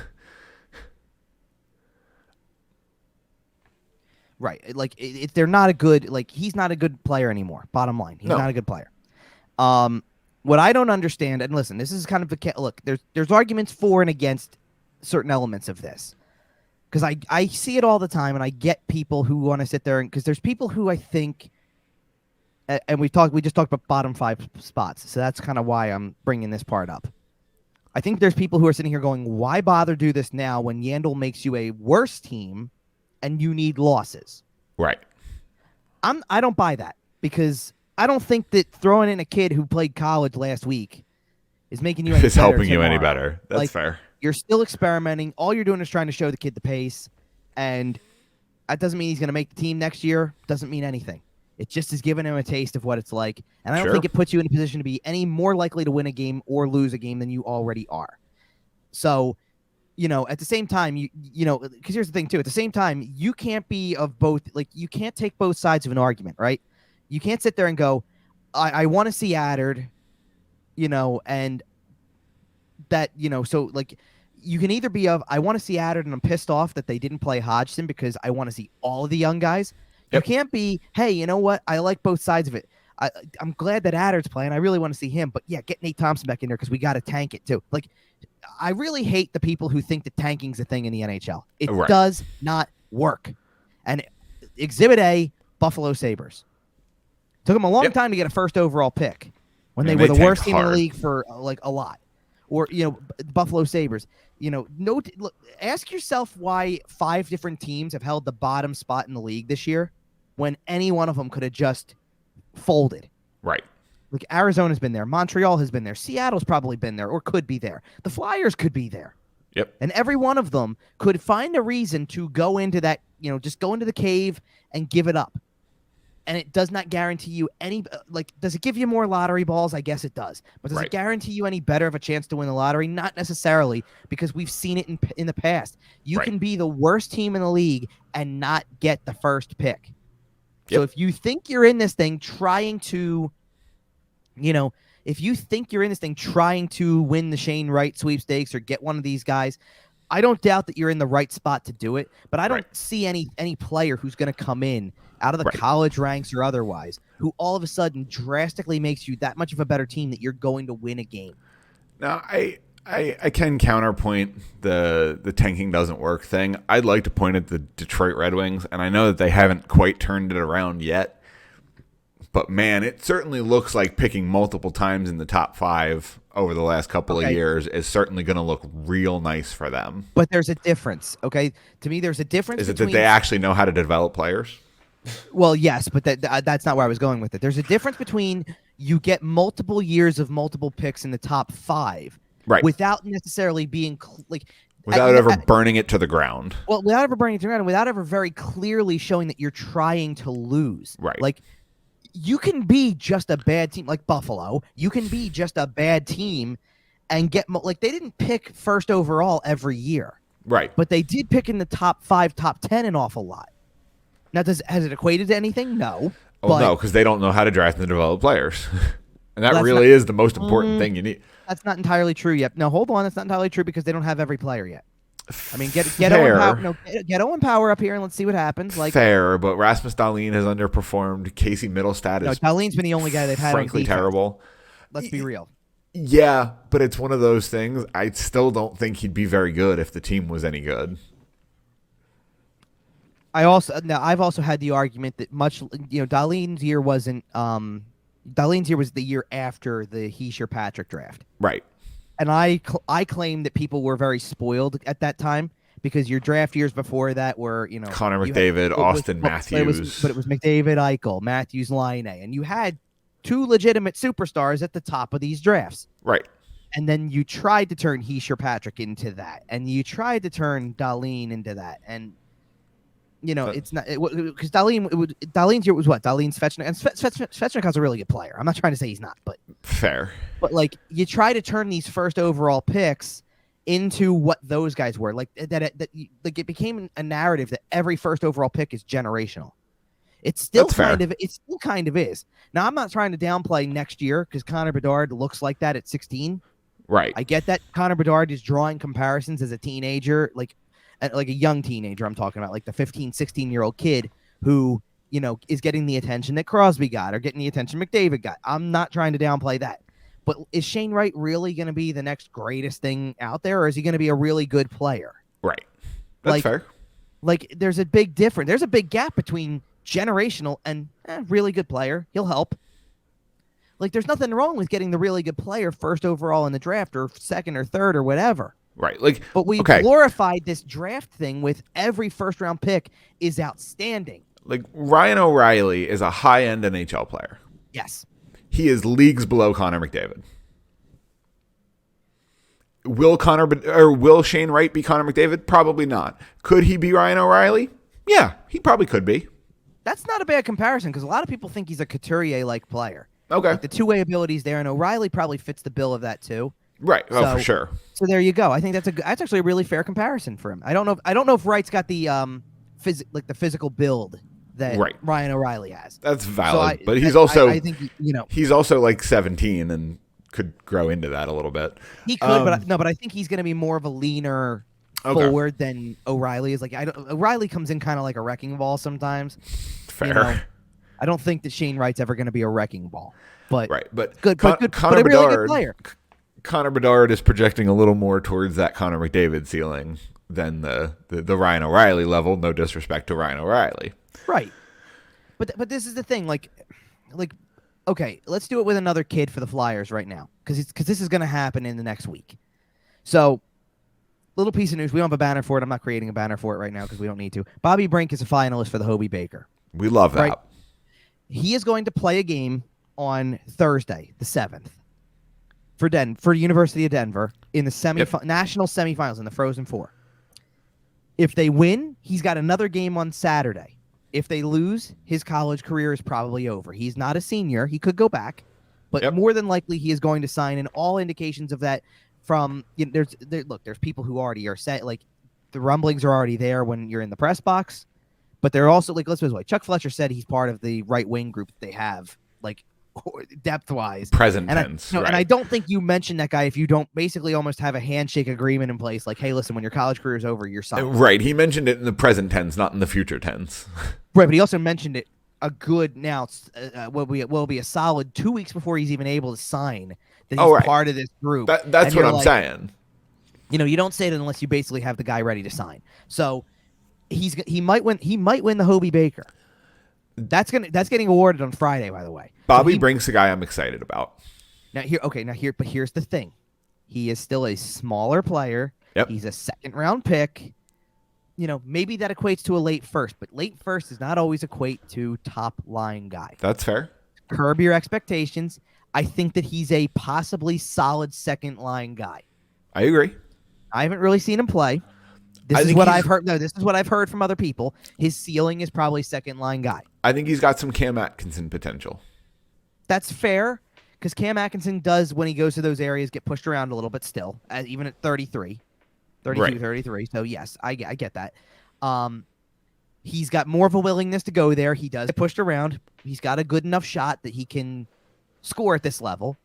Right. Like, they're not a good, like, he's not a good player anymore. Bottom line. He's not a good player. What I don't understand, and listen, this is kind of look, there's arguments for and against certain elements of this. Because I see it all the time, and I get people who want to sit there, and because there's people who I think, and we just talked about bottom 5 spots, so that's kind of why I'm bringing this part up. I think there's people who are sitting here going, why bother do this now when Yandle makes you a worse team and you need losses? Right. I don't buy that, because I don't think that throwing in a kid who played college last week is making you any better helping you tomorrow. any better. That's fair. You're still experimenting. All you're doing is trying to show the kid the pace, and that doesn't mean he's going to make the team next year. Doesn't mean anything. It just is giving him a taste of what it's like, and I don't think it puts you in a position to be any more likely to win a game or lose a game than you already are. So, at the same time, because here's the thing too. At the same time, you can't be of both. Like, you can't take both sides of an argument, right? You can't sit there and go, I want to see Attard, and that, so like, you can either be of, I want to see Attard and I'm pissed off that they didn't play Hodgson because I want to see all of the young guys. Yep. You can't be, hey, you know what? I like both sides of it. I'm glad that Attard's playing. I really want to see him. But yeah, get Nate Thompson back in there because we got to tank it too. Like, I really hate the people who think that tanking's a thing in the NHL. It does not work. And Exhibit A, Buffalo Sabres. Took them a long time to get a first overall pick when they were the worst team in the league for like a lot. Or, Buffalo Sabres. Look, ask yourself why 5 different teams have held the bottom spot in the league this year when any one of them could have just folded. Right. Like, Arizona's been there. Montreal has been there. Seattle's probably been there or could be there. The Flyers could be there. Yep. And every one of them could find a reason to go into that, just go into the cave and give it up. And it does not guarantee you any, does it give you more lottery balls? I guess it does. But does it guarantee you any better of a chance to win the lottery? Not necessarily, because we've seen it in the past. You can be the worst team in the league and not get the first pick. Yep. So if you think you're in this thing trying to, if you think you're in this thing trying to win the Shane Wright sweepstakes or get one of these guys, I don't doubt that you're in the right spot to do it, but I don't see any player who's going to come in out of the college ranks or otherwise who all of a sudden drastically makes you that much of a better team that you're going to win a game. Now, I can counterpoint the tanking doesn't work thing. I'd like to point at the Detroit Red Wings, and I know that they haven't quite turned it around yet. But, man, it certainly looks like picking multiple times in the top 5 over the last couple of years is certainly going to look real nice for them. But there's a difference, okay? To me, there's a difference. Is it that they actually know how to develop players? Well, yes, but that's not where I was going with it. There's a difference between you get multiple years of multiple picks in the top 5, right, without necessarily being without ever burning it to the ground. Well, without ever burning it to the ground, without ever very clearly showing that you're trying to lose. Right. Like, you can be just a bad team, like Buffalo. You can be just a bad team and get they didn't pick first overall every year. Right. But they did pick in the top 5, top 10 an awful lot. Now, has it equated to anything? No. Well, no, because they don't know how to draft and develop players. And that really is the most important thing you need. That's not entirely true yet. No, hold on. That's not entirely true because they don't have every player yet. I mean, get Owen Power up here and let's see what happens. Fair, but Rasmus Dahlin has underperformed. Casey Middlestad is Dahlin's been the only guy they've had frankly terrible. Let's be real. Yeah, but it's one of those things. I still don't think he'd be very good if the team was any good. I've also had the argument that Dahlin's year wasn't. Dahlin's year was the year after the Heischer Patrick draft, right? And I claim that people were very spoiled at that time because your draft years before that were Connor McDavid, Austin Matthews, but it was McDavid, Eichel, Matthews, Laine, and you had 2 legitimate superstars at the top of these drafts, right? And then you tried to turn Heischer Patrick into that, and you tried to turn Dahlin into that, and it's not because Dahlin's year was what? Dahlin's Svechnikov, and Svechnikov's a really good player. I'm not trying to say he's not, but fair. But you try to turn these first overall picks into what those guys were. It became a narrative that every first overall pick is generational. It still kind of is. Now I'm not trying to downplay next year because Connor Bedard looks like that at 16. Right. I get that Connor Bedard is drawing comparisons as a teenager, like a young teenager I'm talking about, like the 15, 16-year-old kid who, is getting the attention that Crosby got or getting the attention McDavid got. I'm not trying to downplay that. But is Shane Wright really going to be the next greatest thing out there, or is he going to be a really good player? Right. That's fair. There's a big difference. There's a big gap between generational and really good player. He'll help. There's nothing wrong with getting the really good player first overall in the draft or second or third or whatever. Right. But we glorified this draft thing with every first round pick is outstanding. Ryan O'Reilly is a high-end NHL player. Yes. He is leagues below Connor McDavid. Will Shane Wright be Connor McDavid? Probably not. Could he be Ryan O'Reilly? Yeah, he probably could be. That's not a bad comparison because a lot of people think he's a Couturier-like player. Okay. The two-way abilities there, and O'Reilly probably fits the bill of that too. Right. For sure. So there you go. I think that's actually a really fair comparison for him. I don't know if Wright's got the the physical build that Ryan O'Reilly has. That's valid, but he's also I think he's also 17 and could grow into that a little bit. He could, but I think he's going to be more of a leaner forward than O'Reilly is. O'Reilly comes in kind of like a wrecking ball sometimes. Fair. I don't think that Shane Wright's ever going to be a wrecking ball, but good, but a really good player. Connor Bedard is projecting a little more towards that Connor McDavid ceiling than the Ryan O'Reilly level. No disrespect to Ryan O'Reilly. Right. But this is the thing. Okay, let's do it with another kid for the Flyers right now because this is going to happen in the next week. So, little piece of news. We don't have a banner for it. I'm not creating a banner for it right now because we don't need to. Bobby Brink is a finalist for the Hobey Baker. We love that. Right? He is going to play a game on Thursday, the 7th. For University of Denver in the national semifinals in the Frozen Four. If they win, he's got another game on Saturday. If they lose, his college career is probably over. He's not a senior. He could go back, but more than likely he is going to sign. And all indications of that from there's people who already are set. The rumblings are already there when you're in the press box, but they're also let's put it this way. Chuck Fletcher said he's part of the right wing group that they have depth-wise. Present tense. And I don't think you mention that guy if you don't basically almost have a handshake agreement in place. Hey, listen, when your college career is over, you're signed. Right. He mentioned it in the present tense, not in the future tense. Right, but he also mentioned it will be a solid 2 weeks before he's even able to sign that Oh, he's right. part of this group. That's And what you're I'm like, saying. you don't say it unless you basically have the guy ready to sign. So he might win the Hobie Baker. That's getting awarded on Friday, by the way. Bobby Brink's a guy I'm excited about. But here's the thing. He is still a smaller player. Yep. He's a second round pick. Maybe that equates to a late first, but late first does not always equate to top line guy. That's fair. Curb your expectations. I think that he's a possibly solid second line guy. I agree. I haven't really seen him play. This is what I've heard. No, this is what I've heard from other people. His ceiling is probably second line guy. I think he's got some Cam Atkinson potential. That's fair, because Cam Atkinson does, when he goes to those areas, get pushed around a little bit still, even at 32, right. 33. So, yes, I get that. He's got more of a willingness to go there. He does get pushed around. He's got a good enough shot that he can score at this level.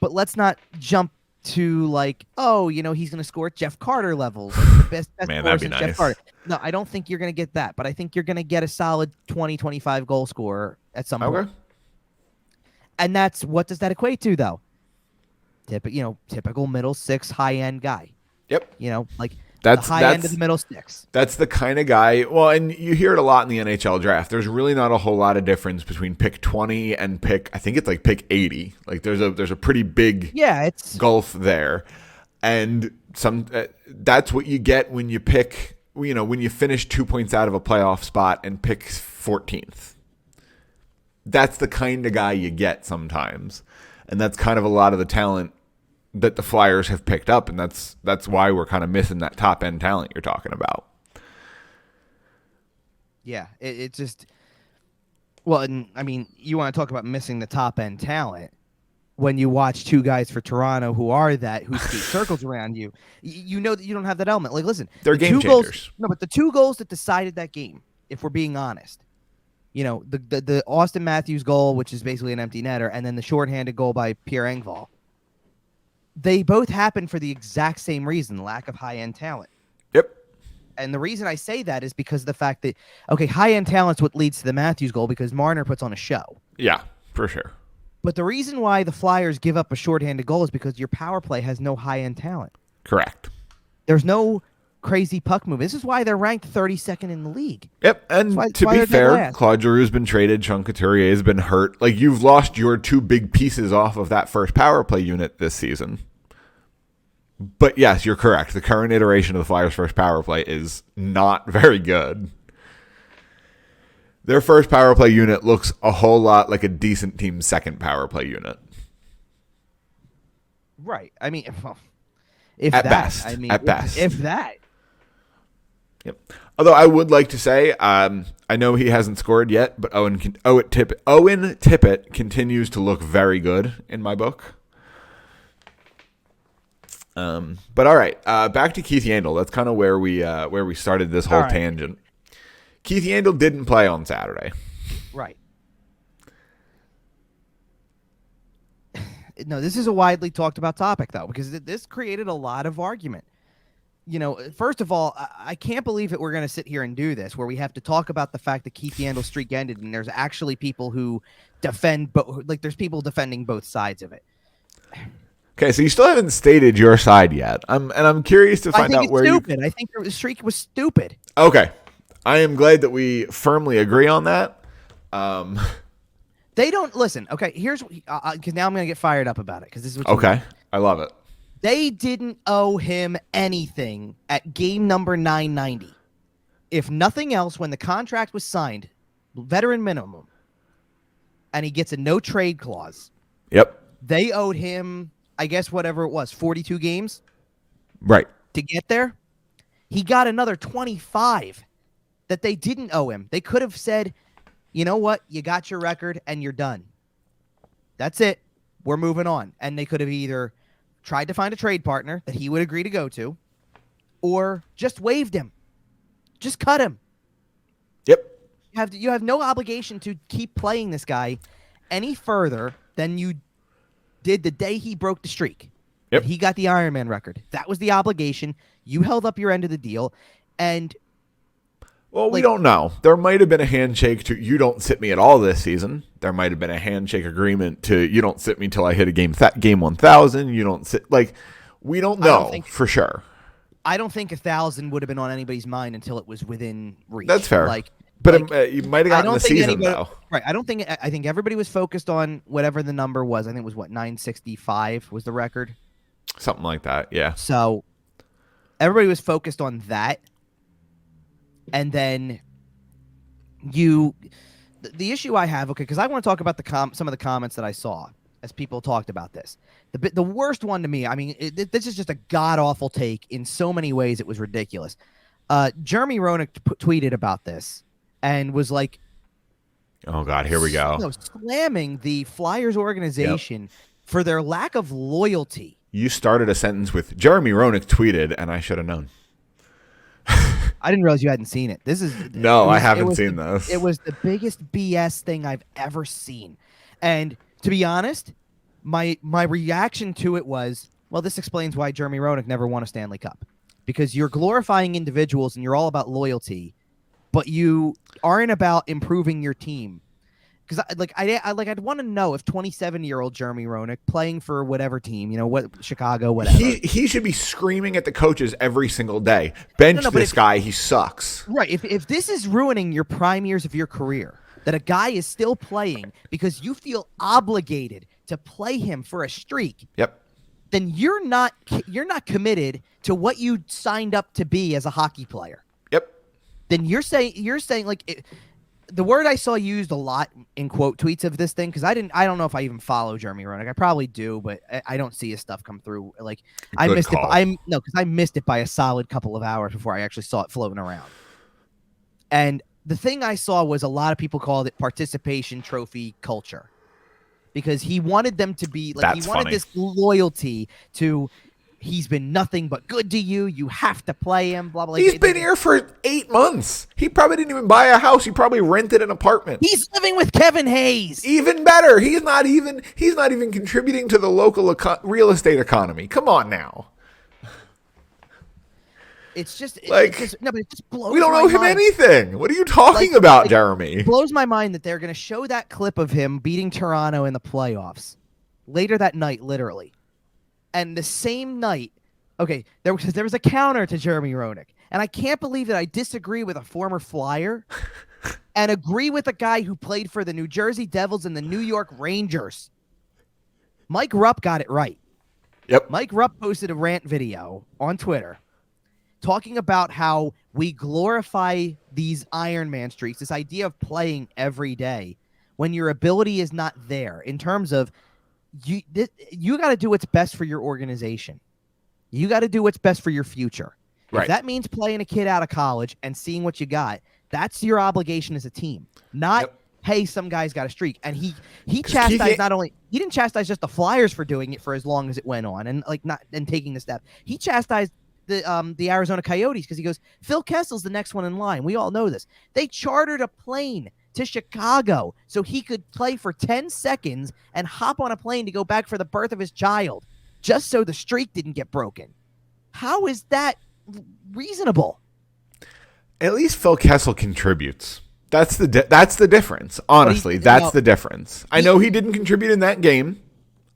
But let's not jump to he's going to score at Jeff Carter levels. Like the best Man, that'd be nice. Jeff Carter. No, I don't think you're going to get that, but I think you're going to get a solid 20, 25 goal scorer at some point. And what does that equate to, though? Typical middle six, high end guy. Yep. That's the high end of the middle six. That's the kind of guy. Well, and you hear it a lot in the NHL draft. There's really not a whole lot of difference between pick 20 and pick 80. Like there's a pretty big gulf there. And that's what you get when you pick, when you finish 2 points out of a playoff spot and pick 14th. That's the kind of guy you get sometimes. And that's kind of a lot of the talent that the Flyers have picked up, and that's why we're kind of missing that top end talent you're talking about. Yeah, it just and I mean, you want to talk about missing the top end talent when you watch two guys for Toronto who skate circles around you. You know that you don't have that element. Like, listen, they're game changers. But the two goals that decided that game, if we're being honest, the Austin Matthews goal, which is basically an empty netter, and then the shorthanded goal by Pierre Engvall. They both happen for the exact same reason, lack of high-end talent. Yep. And the reason I say that is because of the fact that, high-end talent's what leads to the Matthews goal because Marner puts on a show. Yeah, for sure. But the reason why the Flyers give up a shorthanded goal is because your power play has no high-end talent. Correct. There's no crazy puck move. This is why they're ranked 32nd in the league. Yep, and to be fair, Claude Giroux's been traded, Sean Couturier's been hurt. Like, you've lost your two big pieces off of that first power play unit this season. But yes, you're correct. The current iteration of the Flyers' first power play is not very good. Their first power play unit looks a whole lot like a decent team's second power play unit. Right. I mean, at best. If that. Yep. Although I would like to say, I know he hasn't scored yet, but Owen Tippett continues to look very good in my book. But all right, back to Keith Yandle. That's kind of where we started this whole tangent. Keith Yandle didn't play on Saturday. Right. No, this is a widely talked about topic, though, because this created a lot of argument. First of all, I can't believe that we're going to sit here and do this, where we have to talk about the fact that Keith Yandle's streak ended, and there's actually people who defend, there's people defending both sides of it. Okay, so you still haven't stated your side yet. I'm curious to find out where stupid. I think the streak was stupid. Okay. I am glad that we firmly agree on that. They don't listen. Okay, here's because now I'm going to get fired up about it because this is what I love it. They didn't owe him anything at game number 990. If nothing else, when the contract was signed, veteran minimum, and he gets a no trade clause. Yep. They owed him, I guess, whatever it was, 42 games. Right. To get there. He got another 25 that they didn't owe him. They could have said, you know what? You got your record and you're done. That's it. We're moving on. And they could have either tried to find a trade partner that he would agree to go to, or just waived him. Just cut him. Yep. You have no obligation to keep playing this guy any further than you did the day he broke the streak. Yep. He got the Ironman record. That was the obligation. You held up your end of the deal. And Well, we don't know. There might have been a handshake to you don't sit me at all this season. There might have been a handshake agreement to you don't sit me till I hit a game 1,000. You don't sit we don't know for sure. I don't think 1,000 would have been on anybody's mind until it was within reach. That's fair. You might have gotten the season though. Right. I think everybody was focused on whatever the number was. I think it was 965 was the record. Something like that. Yeah. So everybody was focused on that. And then the issue I have, because I want to talk about some of the comments that I saw as people talked about this. The worst one to me, I mean, this is just a god-awful take in so many ways. It was ridiculous. Jeremy Roenick tweeted about this and was like, oh, God, here we go. Slamming the Flyers organization for their lack of loyalty. You started a sentence with Jeremy Roenick tweeted, and I should have known. I didn't realize you hadn't seen it. I haven't seen this. It was the biggest BS thing I've ever seen. And to be honest, my reaction to it was, well, this explains why Jeremy Roenick never won a Stanley Cup. Because you're glorifying individuals and you're all about loyalty, but you aren't about improving your team. Because I'd want to know if 27-year-old Jeremy Roenick playing for whatever team, Chicago, whatever. He should be screaming at the coaches every single day. Bench this guy, he sucks. Right. If this is ruining your prime years of your career, that a guy is still playing because you feel obligated to play him for a streak. Yep. Then you're not committed to what you signed up to be as a hockey player. Yep. Then you're saying the word I saw used a lot in quote tweets of this thing, because I don't know if I even follow Jeremy Roenick. I probably do, but I don't see his stuff come through. I missed it by a solid couple of hours before I actually saw it floating around. And the thing I saw was a lot of people called it participation trophy culture, because he wanted them to be this loyalty to. He's been nothing but good to you. You have to play him. Blah blah. He's been here for 8 months. He probably didn't even buy a house. He probably rented an apartment. He's living with Kevin Hayes. Even better. He's not even contributing to the local real estate economy. Come on now. It just blows. We don't owe him anything. What are you talking about, Jeremy? It blows my mind that they're going to show that clip of him beating Toronto in the playoffs later that night, literally. And the same night, there was a counter to Jeremy Roenick. And I can't believe that I disagree with a former Flyer and agree with a guy who played for the New Jersey Devils and the New York Rangers. Mike Rupp got it right. Yep. Mike Rupp posted a rant video on Twitter talking about how we glorify these Ironman streaks, this idea of playing every day when your ability is not there, in terms of you got to do what's best for your organization. You got to do what's best for your future. Right. If that means playing a kid out of college and seeing what you got, that's your obligation as a team. Not, hey, some guy's got a streak. And he chastised he didn't chastise just the Flyers for doing it for as long as it went on and taking the step. He chastised the Arizona Coyotes because he goes, Phil Kessel's the next one in line. We all know this. They chartered a plane to Chicago so he could play for 10 seconds and hop on a plane to go back for the birth of his child, just so the streak didn't get broken. How is that reasonable? At least Phil Kessel contributes. That's the difference. Honestly, that's the difference. I know he didn't contribute in that game.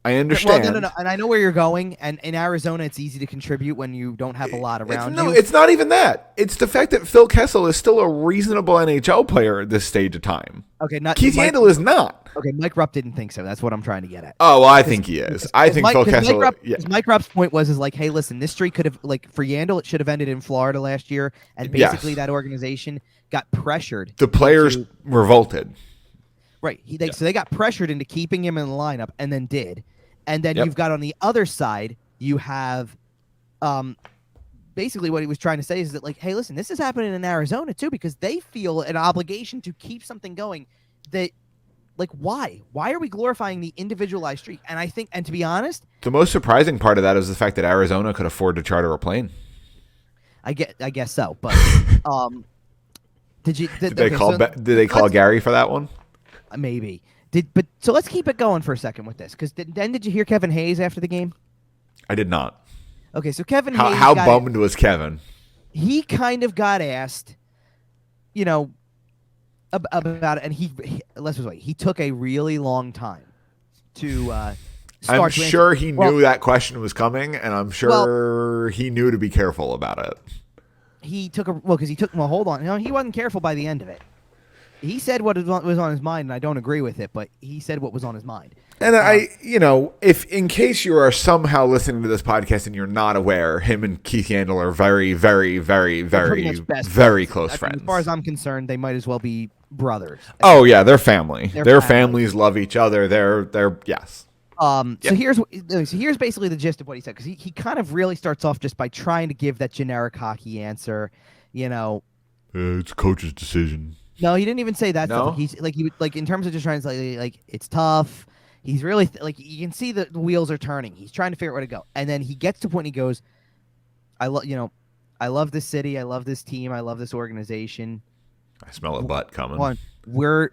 I understand. Well, no. And I know where you're going. And in Arizona, it's easy to contribute when you don't have a lot around you. It's not even that. It's the fact that Phil Kessel is still a reasonable NHL player at this stage of time. Okay, Keith Yandle is not. Okay, Mike Rupp didn't think so. That's what I'm trying to get at. Oh, well, I think he is. I think Phil Kessel. Mike Rupp's point was hey, listen, this streak could have, for Yandle, it should have ended in Florida last year, and basically that organization got pressured. The players revolted. Right. So they got pressured into keeping him in the lineup, and then did. And then you've got on the other side, you have basically what he was trying to say is that, hey, listen, this is happening in Arizona too, because they feel an obligation to keep something going that, why? Why are we glorifying the individualized streak? And I think, and to be honest, the most surprising part of that is the fact that Arizona could afford to charter a plane. I guess so. But did they call Gary for that one? Maybe. So let's keep it going for a second with this, because did you hear Kevin Hayes after the game? I did not. Okay, so Kevin Hayes. How bummed was Kevin? He kind of got asked, you know, about it, and let's just wait. He took a really long time to start. I'm sure he knew that question was coming, and I'm sure he knew to be careful about it. He took hold on. No, he wasn't careful by the end of it. He said what was on his mind, and I don't agree with it, but he said what was on his mind. And if in case you are somehow listening to this podcast and you're not aware, him and Keith Yandle are very, very, very, very, very close friends. As far as I'm concerned, they might as well be brothers. Oh yeah, they're family. Their families love each other. They're yes. So here's basically the gist of what he said, because he kind of really starts off just by trying to give that generic hockey answer. It's coach's decision. No, he didn't even say that. No? Stuff. He's like in terms of just trying to say like it's tough. He's really you can see the wheels are turning. He's trying to figure out where to go, and then he gets to a point. And he goes, I love this city. I love this team. I love this organization. I smell a butt coming. We're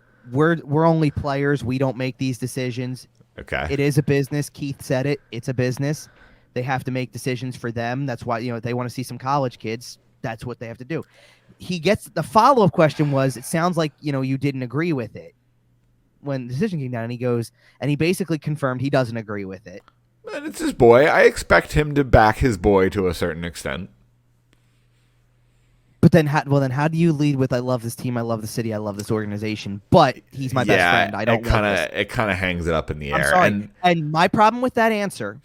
only players. We don't make these decisions. Okay. It is a business. Keith said it. It's a business. They have to make decisions for them. That's why they want to see some college kids. That's what they have to do. He gets the follow-up question was, it sounds like you didn't agree with it when the decision came down, and he goes, and he basically confirmed he doesn't agree with it. And it's his boy. I expect him to back his boy to a certain extent. But then, how do you lead with "I love this team, I love the city, I love this organization"? But he's my best friend. I don't. It kind of hangs it up in the air. I'm sorry. And my problem with that answer,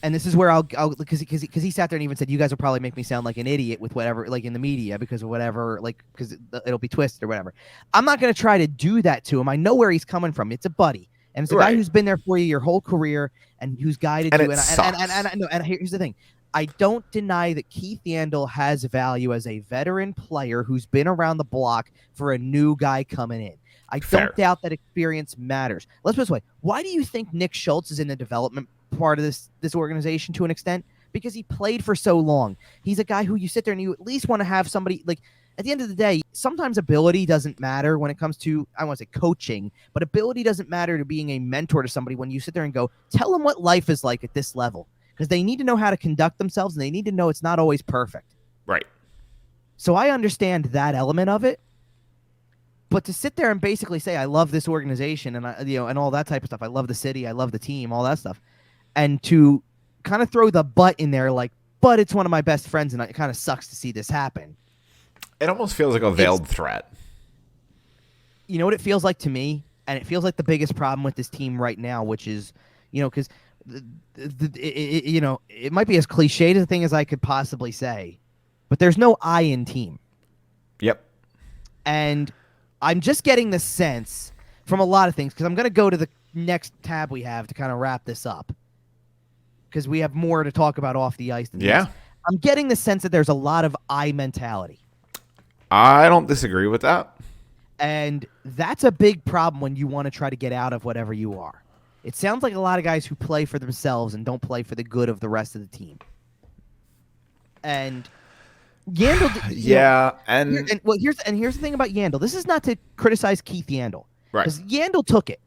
and this is where I'll because he sat there and even said, "You guys will probably make me sound like an idiot with whatever, like in the media, because of whatever, like because it'll be twisted or whatever." I'm not going to try to do that to him. I know where he's coming from. It's a buddy, and it's a guy who's been there for you your whole career and who's guided you. And here's the thing. I don't deny that Keith Yandle has value as a veteran player who's been around the block for a new guy coming in. I don't doubt that experience matters. Let's put it this way. Why do you think Nick Schultz is in the development part of this organization to an extent? Because he played for so long. He's a guy who you sit there and you at least want to have somebody like at the end of the day, sometimes ability doesn't matter when it comes to, I want to say coaching, but ability doesn't matter to being a mentor to somebody when you sit there and go, tell them what life is like at this level. Because they need to know how to conduct themselves, and they need to know it's not always perfect. Right. So I understand that element of it, but to sit there and basically say I love this organization and and all that type of stuff, I love the city, I love the team, all that stuff, and to kind of throw the but in there, like, but it's one of my best friends, and it kind of sucks to see this happen. It almost feels like a veiled threat. You know what it feels like to me, and it feels like the biggest problem with this team right now, which is, because. It might be as cliched a thing as I could possibly say, but there's no I in team. Yep. And I'm just getting the sense from a lot of things, because I'm going to go to the next tab we have to kind of wrap this up, because we have more to talk about off the ice than this. I'm getting the sense that there's a lot of I mentality. I don't disagree with that. And that's a big problem when you want to try to get out of whatever you are. It sounds like a lot of guys who play for themselves and don't play for the good of the rest of the team. And Yandle, here's the thing about Yandle. This is not to criticize Keith Yandle, right? Because Yandle took it.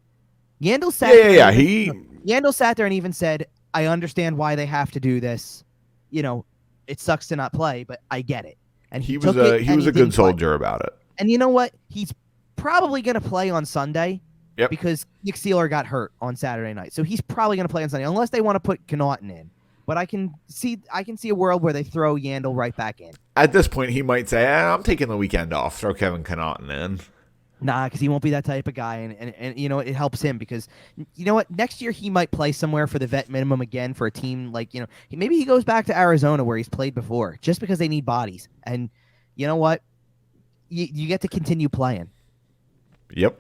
Yandle sat. Yandle sat there and even said, "I understand why they have to do this. It sucks to not play, but I get it." And he was a good soldier about it. And you know what? He's probably going to play on Sunday. Yep. Because Nick Seeler got hurt on Saturday night. So he's probably going to play on Sunday, unless they want to put Connaughton in. But I can see a world where they throw Yandle right back in. At this point, he might say, I'm taking the weekend off. Throw Kevin Connaughton in. Nah, because he won't be that type of guy. And it helps him because, you know what? Next year, he might play somewhere for the vet minimum again for a team like, maybe he goes back to Arizona where he's played before just because they need bodies. And you know what? You get to continue playing. Yep.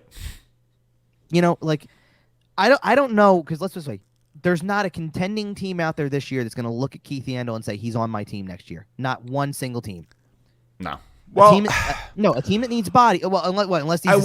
I don't know, because let's just say there's not a contending team out there this year that's going to look at Keith Yandle and say he's on my team next year. Not one single team. No. Well, a team that needs body. Well, unless he's I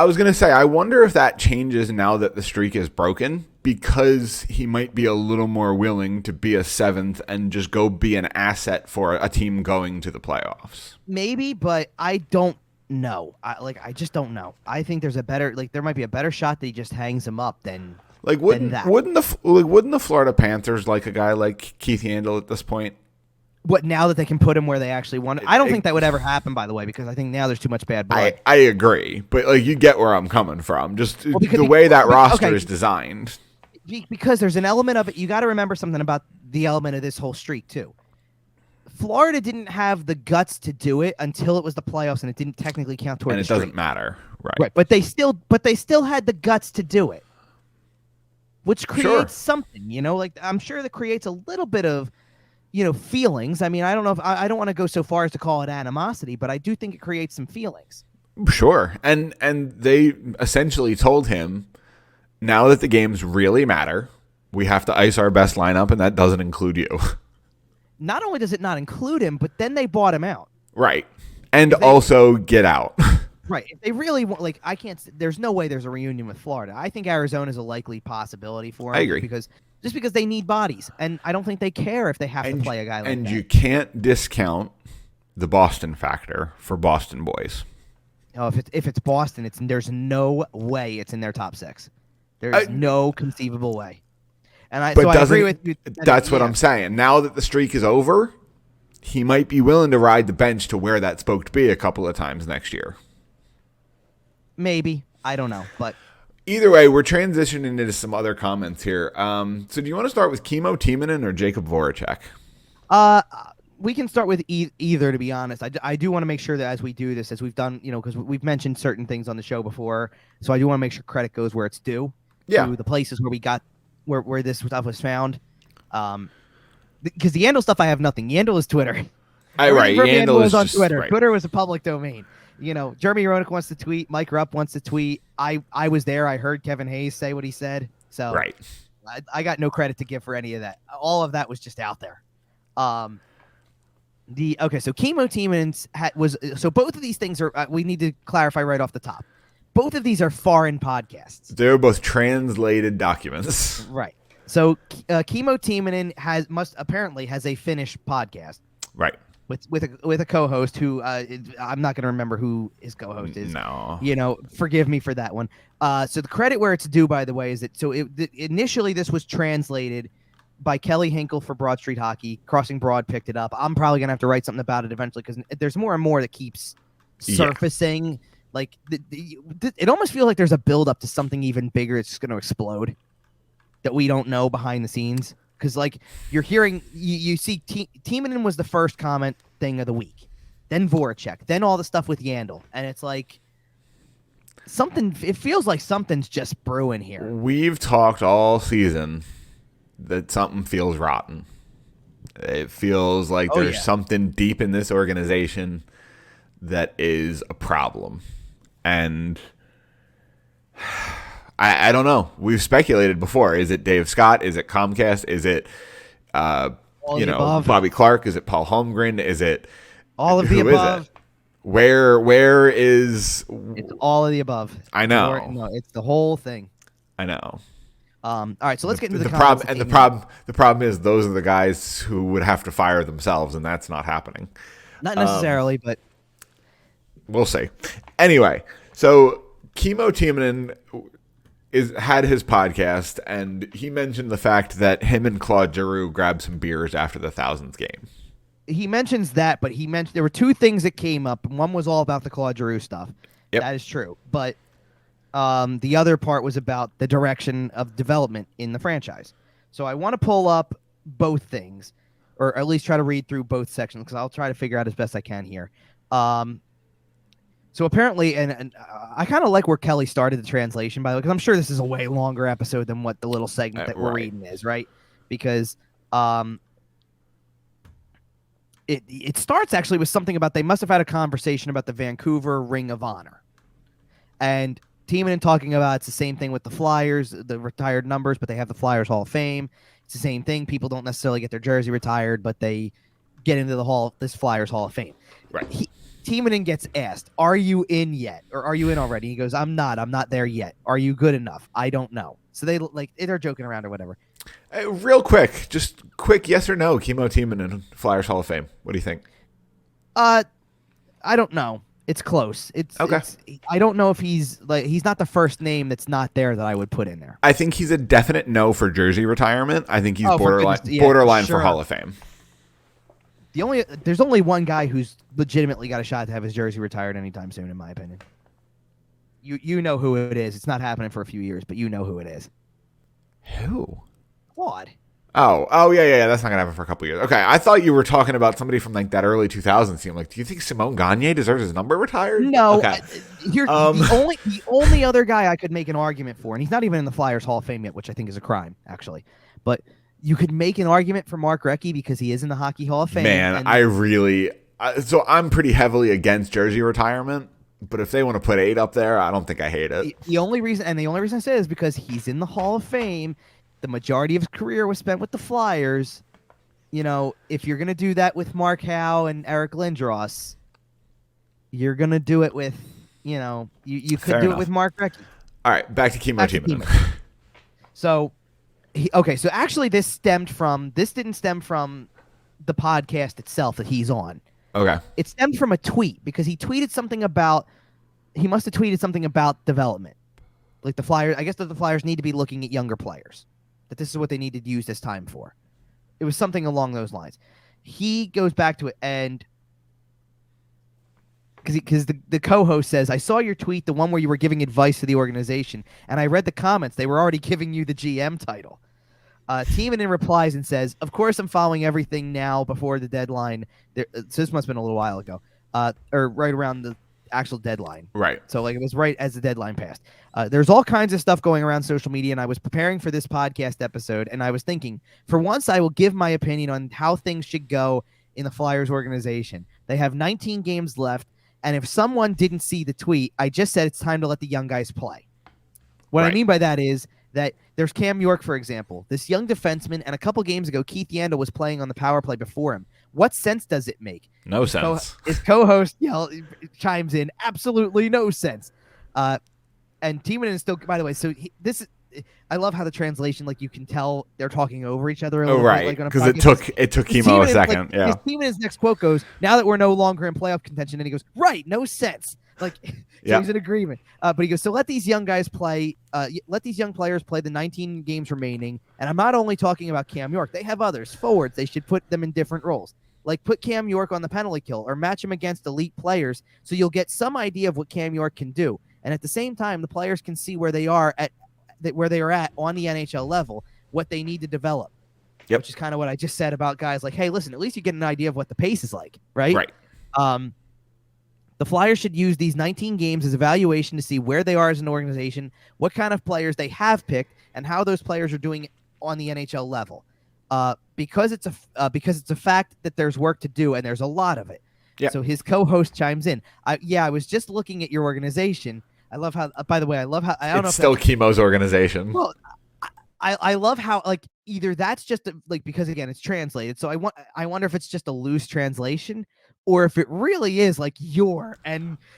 was going to say, I wonder if that changes now that the streak is broken, because he might be a little more willing to be a seventh and just go be an asset for a team going to the playoffs. Maybe, but I don't. No, I just don't know. I think there's there might be a better shot that he just hangs him up than wouldn't the Florida Panthers like a guy like Keith Yandle at this point? What, now that they can put him where they actually want it? I don't think that would ever happen, by the way, because I think now there's too much bad blood. I agree, but like you get where I'm coming from. Just because the way that roster is designed. Because there's an element of it. You got to remember something about the element of this whole streak too. Florida didn't have the guts to do it until it was the playoffs, and it didn't technically count toward the streak. And it doesn't matter, right? Right, but they still had the guts to do it, which creates something. Like I'm sure that creates a little bit of feelings. I mean, I don't know if I don't want to go so far as to call it animosity, but I do think it creates some feelings. Sure. And they essentially told him, now that the games really matter, we have to ice our best lineup, and that doesn't include you. Not only does it not include him, but then they bought him out. Right. And also get out. Right. If they really want, I can't, there's no way there's a reunion with Florida. I think Arizona is a likely possibility for him. I agree. Because they need bodies, and I don't think they care if they have to play a guy like that. And you can't discount the Boston factor for Boston boys. Oh, if it's Boston, there's no way it's in their top 6. There's no conceivable way. And I agree with you. That's what I'm saying. Now that the streak is over, he might be willing to ride the bench to where that's supposed to be a couple of times next year. Maybe. I don't know, but. Either way, we're transitioning into some other comments here. So do you want to start with Kimmo, Timonen, or Jacob Voracek? We can start with either, to be honest. I do want to make sure that as we do this, as we've done, because we've mentioned certain things on the show before, so I do want to make sure credit goes where it's due. Yeah. To the places where we got, where this stuff was found. Because the Yandle stuff, I have nothing. Yandle is Twitter. Right. Yandle is on just, Twitter. Right. Twitter was a public domain. Jeremy Roenick wants to tweet. Mike Rupp wants to tweet. I was there. I heard Kevin Hayes say what he said. So right. I got no credit to give for any of that. All of that was just out there. So Kimmo Timonen's was so both of these things are. We need to clarify right off the top. Both of these are foreign podcasts. They're both translated documents. Right. So Kimmo Timonen apparently has a Finnish podcast. Right. With a co-host who I'm not going to remember who his co-host is. No. Forgive me for that one. So the credit where it's due, by the way, is that initially this was translated by Kelly Hinkle for Broad Street Hockey. Crossing Broad picked it up. I'm probably going to have to write something about it eventually because there's more and more that keeps surfacing. Yeah. Like it almost feels like there's a build up to something even bigger. It's just going to explode that we don't know behind the scenes. Because, you're hearing, you see Timonen was the first comment thing of the week. Then Voracek. Then all the stuff with Yandle. And it's it feels like something's just brewing here. We've talked all season that something feels rotten. It feels like there's something deep in this organization that is a problem. And I don't know. We've speculated before. Is it Dave Scott? Is it Comcast? Is it Bobby Clark? Is it Paul Holmgren? Is it all of the above? Is it? Where is? It's all of the above. I know. No, it's the whole thing. I know. All right, so let's get into the problem. And the problem is those are the guys who would have to fire themselves, and that's not happening. Not necessarily, but we'll see. Anyway, so Kimmo Timonen had his podcast, and he mentioned the fact that him and Claude Giroux grabbed some beers after the 1000th game. He mentions that, but he mentioned there were two things that came up. One was all about the Claude Giroux stuff. Yep. That is true. But the other part was about the direction of development in the franchise. So I want to pull up both things, or at least try to read through both sections, because I'll try to figure out as best I can here. So apparently, and I kind of like where Kelly started the translation, by the way, because I'm sure this is a way longer episode than what the little segment that we're reading is, right? Because it starts actually with something about they must have had a conversation about the Vancouver Ring of Honor. And Timonen talking about it's the same thing with the Flyers, the retired numbers, but they have the Flyers Hall of Fame. It's the same thing. People don't necessarily get their jersey retired, but they get into this Flyers Hall of Fame. Right. Timonen gets asked, "Are you in yet? Or are you in already?" He goes, I'm not there yet. Are you good enough? I don't know. So they're joking around or whatever. Real quick, just quick yes or no, Kimmo Timonen, Flyers Hall of Fame. What do you think? I don't know. It's close. Okay. I don't know if he's not the first name that's not there that I would put in there. I think he's a definite no for jersey retirement. I think he's borderline sure. for Hall of Fame. There's only one guy who's legitimately got a shot to have his jersey retired anytime soon, in my opinion. You know who it is. It's not happening for a few years, but you know who it is. Who? Claude. Oh, yeah. That's not gonna happen for a couple years. Okay, I thought you were talking about somebody from like that early 2000s team. Like, do you think Simone Gagne deserves his number retired? No. Okay. Here's the only other guy I could make an argument for, and he's not even in the Flyers Hall of Fame yet, which I think is a crime, actually. But you could make an argument for Mark Recchi because he is in the Hockey Hall of Fame. Man, so I'm pretty heavily against jersey retirement. But if they want to put 8 up there, I don't think I hate it. The only reason I say it is because he's in the Hall of Fame. The majority of his career was spent with the Flyers. You know, if you're going to do that with Mark Howe and Eric Lindros, you're going to do it with, you know, you could do it with Mark Recchi. All right, back to Kimmo Timonen. So, so actually this didn't stem from the podcast itself that he's on. Okay. It stemmed from a tweet because he must have tweeted something about development. Like the Flyers, I guess that the Flyers need to be looking at younger players. That this is what they need to use this time for. It was something along those lines. He goes back to it and because the co-host says, I saw your tweet, the one where you were giving advice to the organization, and I read the comments. They were already giving you the GM title. Timonen replies and says, of course I'm following everything now before the deadline. So this must have been a little while ago, or right around the actual deadline. Right. So like it was right as the deadline passed. There's all kinds of stuff going around social media, and I was preparing for this podcast episode, and I was thinking, for once I will give my opinion on how things should go in the Flyers organization. They have 19 games left, and if someone didn't see the tweet, I just said it's time to let the young guys play. What I mean by that is that there's Cam York, for example, this young defenseman, and a couple games ago, Keith Yandle was playing on the power play before him. What sense does it make? No sense. His co-host chimes in, absolutely no sense. And Timonen is still, by the way, I love how the translation, like you can tell they're talking over each other a little bit. Because it took Kimmo a second. Yeah. Timonen's next quote goes, now that we're no longer in playoff contention, and he goes, right, no sense. Like, so he's in agreement. But he goes, so let these young guys play, let these young players play the 19 games remaining. And I'm not only talking about Cam York. They have others, forwards. They should put them in different roles. Like put Cam York on the penalty kill or match him against elite players so you'll get some idea of what Cam York can do. And at the same time, the players can see where they are at on the NHL level, what they need to develop. Yep. Which is kind of what I just said about guys like, hey, listen, at least you get an idea of what the pace is like, right? Right. The Flyers should use these 19 games as evaluation to see where they are as an organization, what kind of players they have picked, and how those players are doing on the NHL level. Because it's a fact that there's work to do, and there's a lot of it. Yep. So his co-host chimes in. I was just looking at your organization. I love how. By the way, I love how. I don't know. It's still Kimmo's organization. Well, I love how like either that's just because again it's translated. So I wonder if it's just a loose translation or if it really is like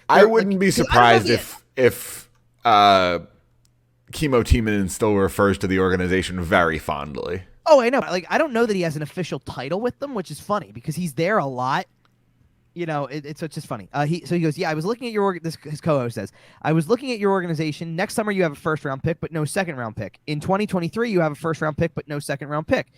I wouldn't be surprised if Kimmo Timonen still refers to the organization very fondly. Oh, I know. Like I don't know that he has an official title with them, which is funny because he's there a lot. You know, it's just funny. He goes, yeah, I was looking at his co-host says, I was looking at your organization. Next summer you have a first-round pick, but no second-round pick. In 2023, you have a first-round pick, but no second-round pick.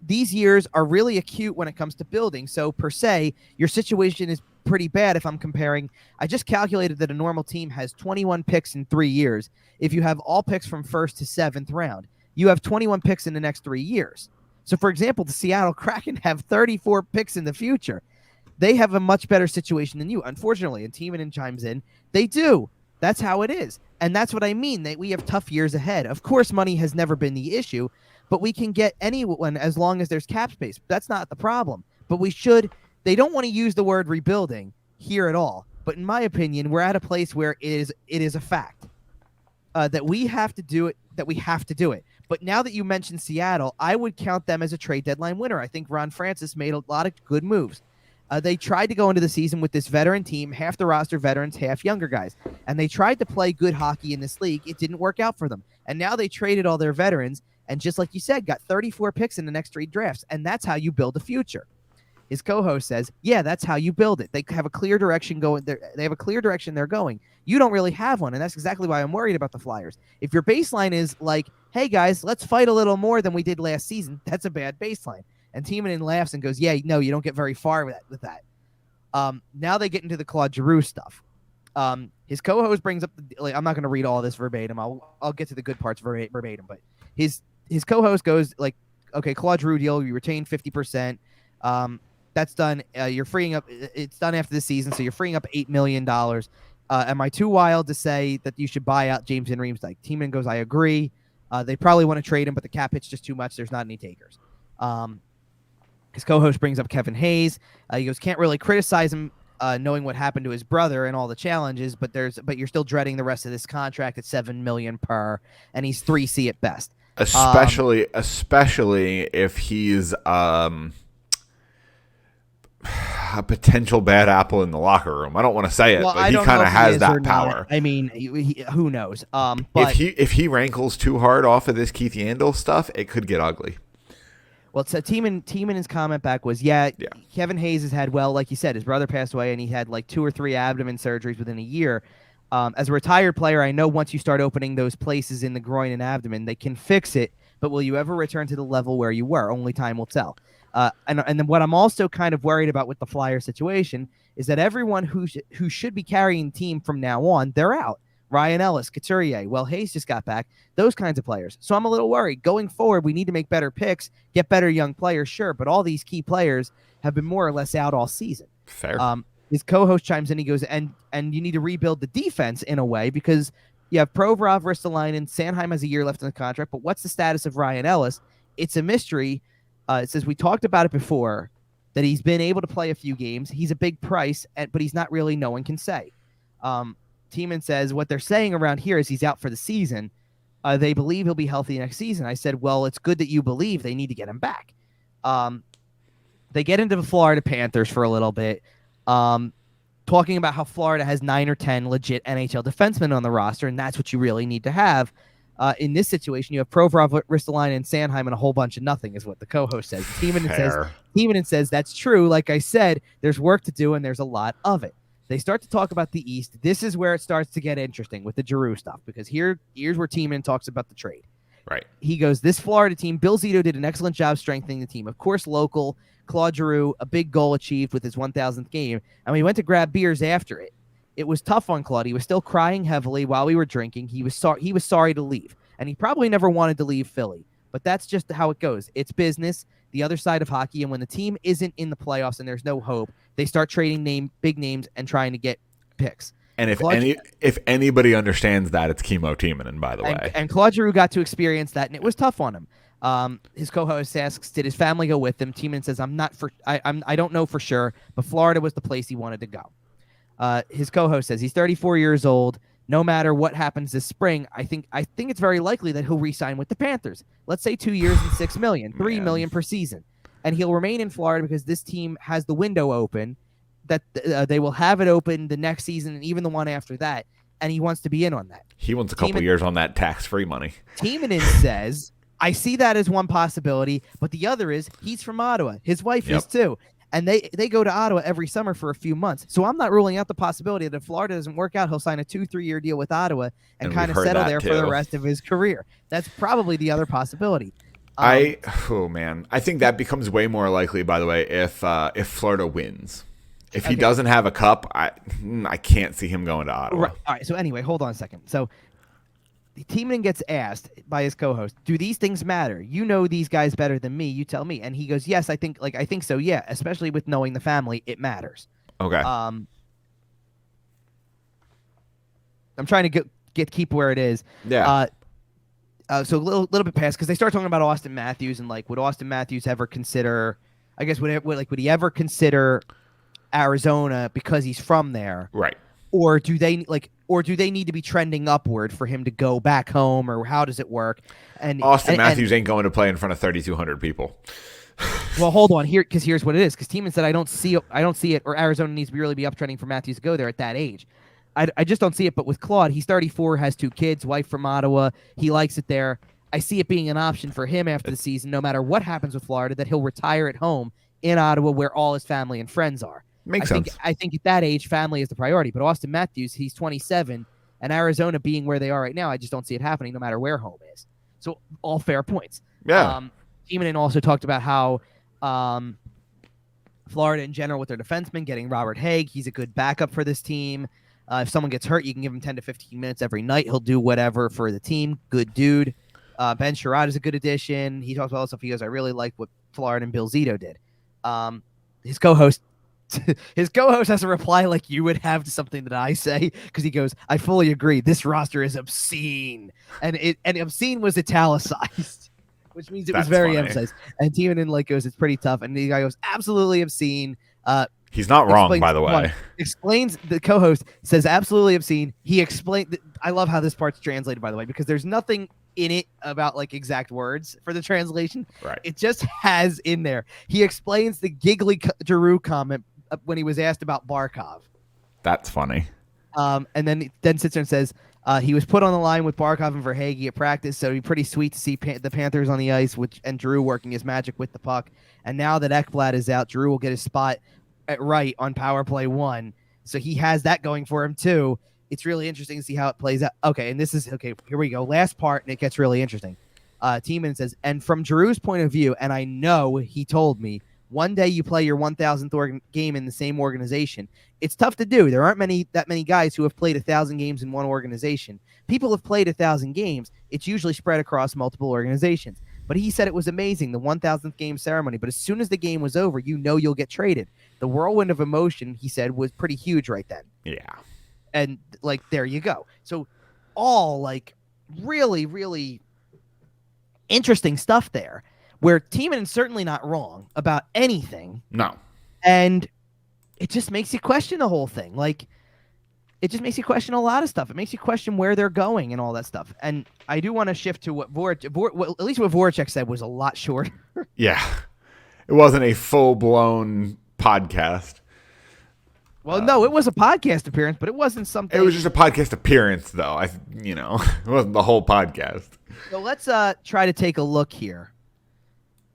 These years are really acute when it comes to building. So, per se, your situation is pretty bad if I'm comparing. I just calculated that a normal team has 21 picks in 3 years. If you have all picks from first to seventh round, you have 21 picks in the next 3 years. So, for example, the Seattle Kraken have 34 picks in the future. They have a much better situation than you, unfortunately. And Timonen chimes in. They do. That's how it is. And that's what I mean. We have tough years ahead. Of course, money has never been the issue, but we can get anyone as long as there's cap space. That's not the problem. But they don't want to use the word rebuilding here at all. But in my opinion, we're at a place where it is a fact that we have to do it. But now that you mentioned Seattle, I would count them as a trade deadline winner. I think Ron Francis made a lot of good moves. They tried to go into the season with this veteran team, half the roster veterans, half younger guys. And they tried to play good hockey in this league. It didn't work out for them. And now they traded all their veterans and just like you said, got 34 picks in the next 3 drafts. And that's how you build a future. His co-host says, yeah, that's how you build it. They have a clear direction going. They have a clear direction they're going. You don't really have one. And that's exactly why I'm worried about the Flyers. If your baseline is like, hey, guys, let's fight a little more than we did last season, that's a bad baseline. And Timonen laughs and goes, yeah, no, you don't get very far with that. Now they get into the Claude Giroux stuff. His co-host brings up, I'm not going to read all this verbatim. I'll get to the good parts verbatim, but his co-host goes like, okay, Claude Giroux deal, you retain 50%. That's done. You're freeing up. It's done after the season, so you're freeing up $8 million. Am I too wild to say that you should buy out James Van Riemsdyk? Timonen goes, I agree. They probably want to trade him, but the cap hit's just too much. There's not any takers. His co-host brings up Kevin Hayes. He goes, can't really criticize him knowing what happened to his brother and all the challenges, but you're still dreading the rest of this contract at $7 million per, and he's 3C at best. Especially if he's a potential bad apple in the locker room. I don't want to say it, but he kind of has that power. I mean, who knows? But if he rankles too hard off of this Keith Yandle stuff, it could get ugly. Well, so Timonen's comment back was, yeah, Kevin Hayes has had, well, like you said, his brother passed away, and he had like 2 or 3 abdomen surgeries within a year. As a retired player, I know once you start opening those places in the groin and abdomen, they can fix it, but will you ever return to the level where you were? Only time will tell. And then what I'm also kind of worried about with the Flyer situation is that everyone who should be carrying the team from now on, they're out. Ryan Ellis, Couturier, well, Hayes just got back, those kinds of players. So I'm a little worried. Going forward, we need to make better picks, get better young players, sure, but all these key players have been more or less out all season. Fair. His co-host chimes in, he goes, and you need to rebuild the defense in a way because you have Provorov, Ristolainen, Sanheim has a year left in the contract, but what's the status of Ryan Ellis? It's a mystery. It says we talked about it before, that he's been able to play a few games. He's a big price, but he's not really, no one can say. Timonen says what they're saying around here is he's out for the season. They believe he'll be healthy next season. I said, well, it's good that you believe. They need to get him back. They get into the Florida Panthers for a little bit, talking about how Florida has 9 or 10 legit NHL defensemen on the roster, and that's what you really need to have. In this situation, you have Provorov, Ristolainen, and Sanheim, and a whole bunch of nothing, is what the co-host says. Timonen says that's true. Like I said, there's work to do, and there's a lot of it. They start to talk about the East. This is where it starts to get interesting with the Giroux stuff, because here's where Timonen talks about the trade. Right. He goes, this Florida team, Bill Zito did an excellent job strengthening the team. Of course, local, Claude Giroux, a big goal achieved with his 1,000th game, and we went to grab beers after it. It was tough on Claude. He was still crying heavily while we were drinking. He was sorry to leave, and he probably never wanted to leave Philly, but that's just how it goes. It's business, the other side of hockey, and when the team isn't in the playoffs and there's no hope, they start trading big names and trying to get picks. And if anybody understands that, it's Kimmo Timonen, by the way. And Claude Giroux got to experience that, and it was tough on him. His co-host asks, did his family go with him? Timonen says, I don't know for sure, but Florida was the place he wanted to go. His co-host says he's 34 years old. No matter what happens this spring, I think it's very likely that he'll re-sign with the Panthers. Let's say 2 years and $6 million, $3 million per season. And he'll remain in Florida because this team has the window open, that they will have it open the next season and even the one after that, and he wants to be in on that. He wants a couple years on that tax-free money. Timonen says, I see that as one possibility, but the other is he's from Ottawa. His wife is too. And they go to Ottawa every summer for a few months. So I'm not ruling out the possibility that if Florida doesn't work out, he'll sign a 2-3 year deal with Ottawa and kind of settle there for the rest of his career. That's probably the other possibility. I think that becomes way more likely, by the way, if Florida wins. If he doesn't have a cup, I can't see him going to Ottawa. Right. All right. So anyway, hold on a second. So Timonen gets asked by his co-host, do these things matter? You know these guys better than me. You tell me. And he goes, yes, I think so. Yeah. Especially with knowing the family, it matters. Okay. I'm trying to keep where it is. Yeah. So a little bit past, because they start talking about Austin Matthews and like, would Austin Matthews ever consider? I guess would he ever consider Arizona because he's from there? Right. Or do they need to be trending upward for him to go back home, or how does it work? And Austin Matthews ain't going to play in front of 3,200 people. Well, hold on here, because here's what it is. Because Timonen said I don't see it, or Arizona needs to really be uptrending for Matthews to go there at that age. I just don't see it. But with Claude, he's 34, has 2 kids, wife from Ottawa. He likes it there. I see it being an option for him after the season, no matter what happens with Florida, that he'll retire at home in Ottawa where all his family and friends are. Makes sense. I think at that age, family is the priority. But Austin Matthews, he's 27, and Arizona being where they are right now, I just don't see it happening no matter where home is. So all fair points. Yeah. Timonen also talked about how Florida in general with their defensemen, getting Robert Haig. He's a good backup for this team. If someone gets hurt, you can give him 10 to 15 minutes every night. He'll do whatever for the team. Good dude. Ben Sherrod is a good addition. He talks about all stuff. He goes, I really like what Florida and Bill Zito did. His co-host has a reply like you would have to something that I say, because he goes, I fully agree. This roster is obscene. And obscene was italicized, which means it was very emphasized. And Timonen goes, it's pretty tough. And the guy goes, absolutely obscene. He's not wrong, by the way. Explains, the co-host says absolutely obscene. He explained. I love how this part's translated, by the way, because there's nothing in it about exact words for the translation. Right. It just has in there. He explains the giggly Giroux comment when he was asked about Barkov. That's funny. And then sits there and says he was put on the line with Barkov and Verhaeghe at practice, so it'd be pretty sweet to see the Panthers on the ice, and Giroux working his magic with the puck. And now that Ekblad is out, Giroux will get his spot at right on power play 1, so he has that going for him too. It's really interesting to see how it plays out. Okay, and this is okay. Here we go. Last part, and it gets really interesting. Timonen says, and from Giroux's point of view, and I know he told me, one day you play your 1,000th game in the same organization. It's tough to do. There aren't that many guys who have played 1,000 games in one organization. People have played 1,000 games. It's usually spread across multiple organizations. But he said it was amazing, the 1,000th game ceremony. But as soon as the game was over, you'll get traded. The whirlwind of emotion, he said, was pretty huge right then. Yeah. And there you go. So all really, really interesting stuff there, where Timonen's certainly not wrong about anything. No. And it just makes you question the whole thing. It just makes you question a lot of stuff. It makes you question where they're going and all that stuff. And I do want to shift to what at least what Voracek said was a lot shorter. Yeah. It wasn't a full-blown podcast. Well, no, it was a podcast appearance, but it wasn't something. It was just a podcast appearance, though. It wasn't the whole podcast. So let's try to take a look here,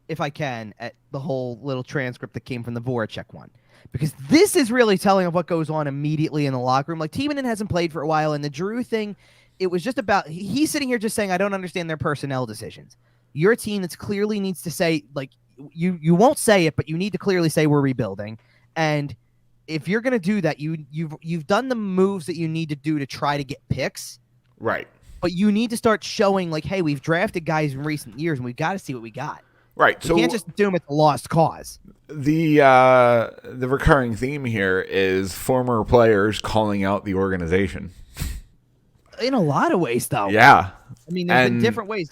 if I can, at the whole little transcript that came from the Voracek one. Because this is really telling of what goes on immediately in the locker room. Timonen hasn't played for a while, and the Giroux thing, it was just about, he's sitting here just saying, I don't understand their personnel decisions. You're a team that clearly needs to say, you won't say it, but you need to clearly say we're rebuilding. And if you're going to do that, you've done the moves that you need to do to try to get picks. Right. But you need to start showing, hey, we've drafted guys in recent years, and we've got to see what we got. Right. You can't just assume it's a lost cause. The recurring theme here is former players calling out the organization. In a lot of ways, though. Yeah. I mean, there's been different ways.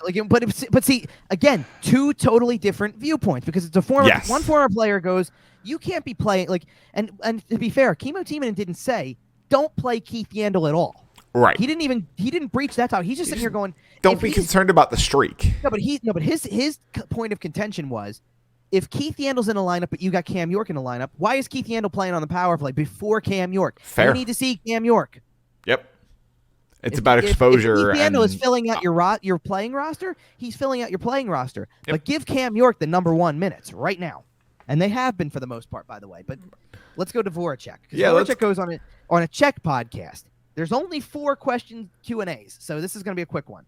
But see, again, two totally different viewpoints, because it's one former player goes, you can't be playing and to be fair, Kimmo Timonen didn't say don't play Keith Yandle at all. Right. He didn't breach that talk. He's just sitting here going, don't be concerned about the streak. No, but his point of contention was, if Keith Yandle's in a lineup but you got Cam York in a lineup, why is Keith Yandle playing on the power play before Cam York? Fair. You need to see Cam York. Yep. It's about exposure. If Keith Yandle is filling out your playing roster, he's filling out your playing roster. Yep. But give Cam York the number 1 minutes right now. And they have been for the most part, by the way. But let's go to Voracek. Yeah, Voracek goes on a Czech podcast. There's only 4 question Q&As, so this is going to be a quick one.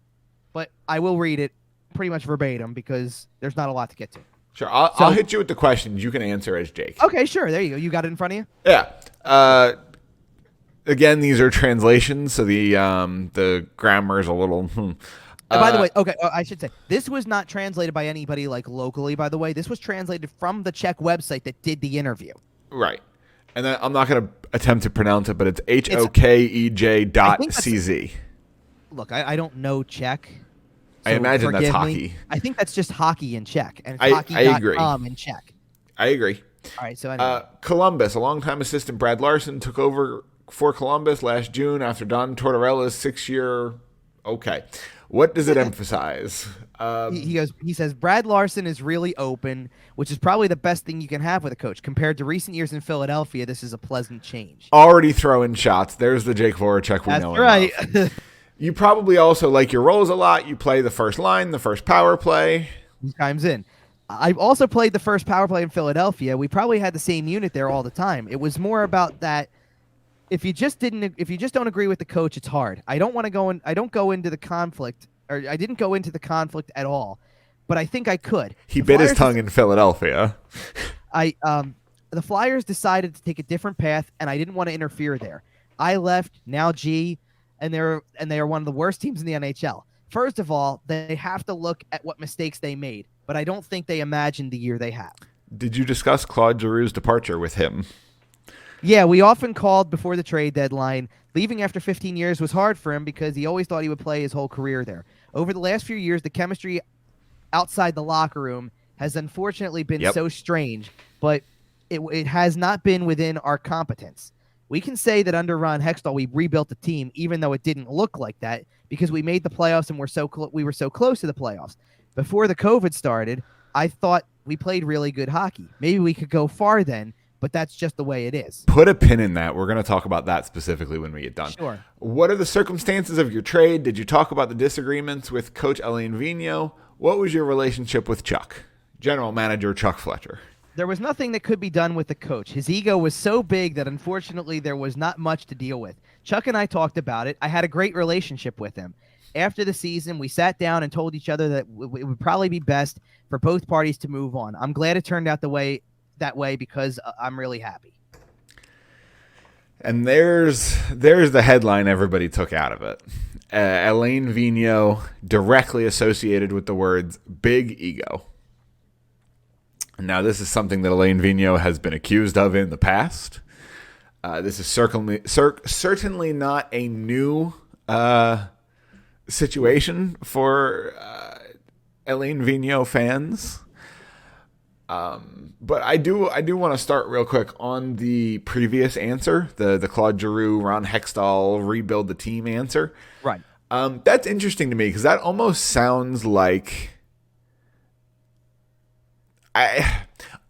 But I will read it pretty much verbatim because there's not a lot to get to. Sure, I'll hit you with the questions. You can answer as Jake. Okay, sure. There you go. You got it in front of you? Yeah. Again, these are translations, so the grammar is a little... By the way, okay, I should say, this was not translated by anybody locally, by the way. This was translated from the Czech website that did the interview. Right. And then I'm not going to attempt to pronounce it, but it's HOKEJ.CZ. Look, I don't know Czech. So I imagine that's hockey. I think that's just hockey in Czech. And it's hockey.com in Czech. I agree. All right, so anyway. Columbus, a longtime assistant Brad Larson took over for Columbus last June after Don Tortorella's 6-year... Okay. What does it emphasize? He says, Brad Larson is really open, which is probably the best thing you can have with a coach. Compared to recent years in Philadelphia, this is a pleasant change. Already throwing shots. There's the Jake Voracek we know. That's right. You probably also like your roles a lot. You play the first line, the first power play. He chimes in. I've also played the first power play in Philadelphia. We probably had the same unit there all the time. It was more about that. If you just don't agree with the coach, it's hard. I don't go into the conflict, or I didn't go into the conflict at all. but I think I could. He bit his tongue in Philadelphia. The Flyers decided to take a different path, and I didn't want to interfere there. I left, now G, and they are one of the worst teams in the NHL. First of all, they have to look at what mistakes they made, but I don't think they imagined the year they have. Did you discuss Claude Giroux's departure with him? Yeah, we often called before the trade deadline. Leaving after 15 years was hard for him because he always thought he would play his whole career there. Over the last few years, the chemistry outside the locker room has unfortunately been so strange, but it has not been within our competence. We can say that under Ron Hextall, we rebuilt the team, even though it didn't look like that, because we made the playoffs and we were so close to the playoffs. Before the COVID started, I thought we played really good hockey. Maybe we could go far then, but that's just the way it is. Put a pin in that. We're going to talk about that specifically when we get done. Sure. What are the circumstances of your trade? Did you talk about the disagreements with Coach Alain Vigneault? What was your relationship with Chuck, General Manager Chuck Fletcher? There was nothing that could be done with the coach. His ego was so big that unfortunately there was not much to deal with. Chuck and I talked about it. I had a great relationship with him. After the season, we sat down and told each other that it would probably be best for both parties to move on. I'm glad it turned out that way because I'm really happy. And there's the headline everybody took out of it. Alain Vigneault directly associated with the words big ego. Now, this is something that Alain Vigneault has been accused of in the past. This is certainly not a new situation for Alain Vigneault fans. But I do want to start real quick on the previous answer, the Claude Giroux, Ron Hextall, rebuild the team answer. Right. That's interesting to me because that almost sounds like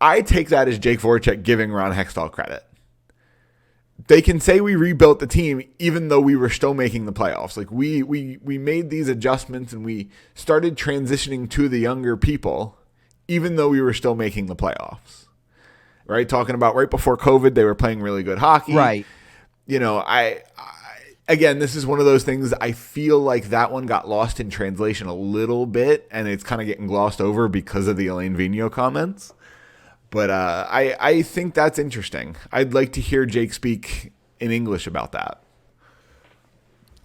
I take that as Jake Voracek giving Ron Hextall credit. They can say we rebuilt the team even though we were still making the playoffs. Like we made these adjustments and we started transitioning to the younger people even though we were still making the playoffs. Right? Talking about right before COVID, they were playing really good hockey. Right. You know, again, this is one of those things I feel like that one got lost in translation a little bit, and it's kind of getting glossed over because of the Alain Vigneault comments. But I think that's interesting. I'd like to hear Jake speak in English about that.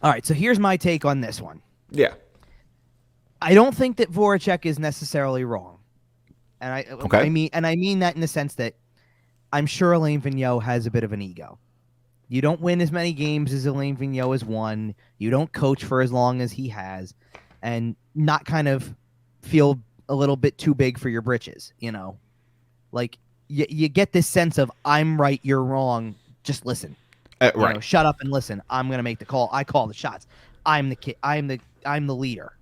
All right, so here's my take on this one. Yeah. I don't think that Voracek is necessarily wrong. And I mean that in the sense that I'm sure Alain Vigneault has a bit of an ego. You don't win as many games as Alain Vigneault has won. You don't coach for as long as he has, and not kind of feel a little bit too big for your britches, you know? Like, you get this sense of, I'm right, you're wrong, just listen. Right. You know, shut up and listen. I'm going to make the call. I call the shots. I'm the kid. I'm the leader.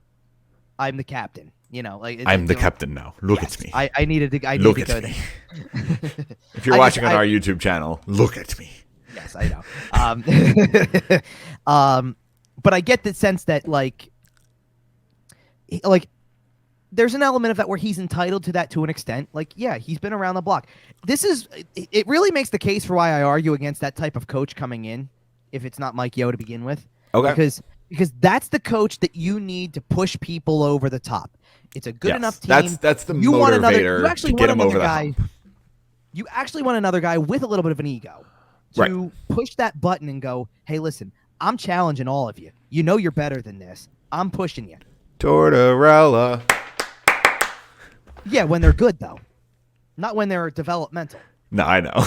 I'm the captain. You know, like I'm the captain now. Look at me. I needed to go there. If you're watching on our YouTube channel, look at me. Yes, I know. But I get the sense that like there's an element of that where he's entitled to that to an extent. Like, yeah, he's been around the block. It really makes the case for why I argue against that type of coach coming in if it's not Mike Yeo to begin with. Okay. Because that's the coach that you need to push people over the top. It's a good enough team. That's the motivator to get him over the hump. You actually want another guy with a little bit of an ego to push that button and go, hey, listen, I'm challenging all of you. You know you're better than this. I'm pushing you. Tortorella. Yeah, when they're good, though. Not when they're developmental. No, I know.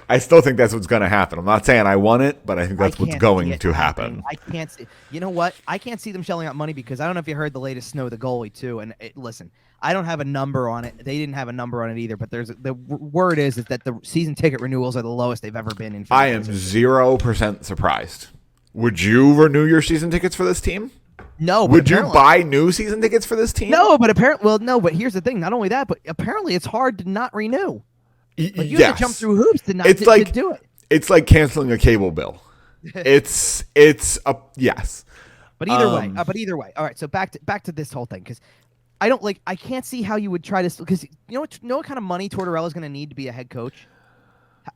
I still think that's what's going to happen. I'm not saying I want it, but I think that's what's going to happen. I can't see. You know what? I can't see them shelling out money because I don't know if you heard the latest Snow the goalie too. And listen, I don't have a number on it. They didn't have a number on it either. But the word is that the season ticket renewals are the lowest they've ever been in. I am 0% surprised. Would you renew your season tickets for this team? No. Would you buy new season tickets for this team? No, but But here's the thing. Not only that, but apparently it's hard to not renew. Like you have to jump through hoops to not to do it. It's like canceling a cable bill. It's a yes. But either way. All right. So back to this whole thing because I can't see how you would try to because you know what kind of money Tortorella's going to need to be a head coach.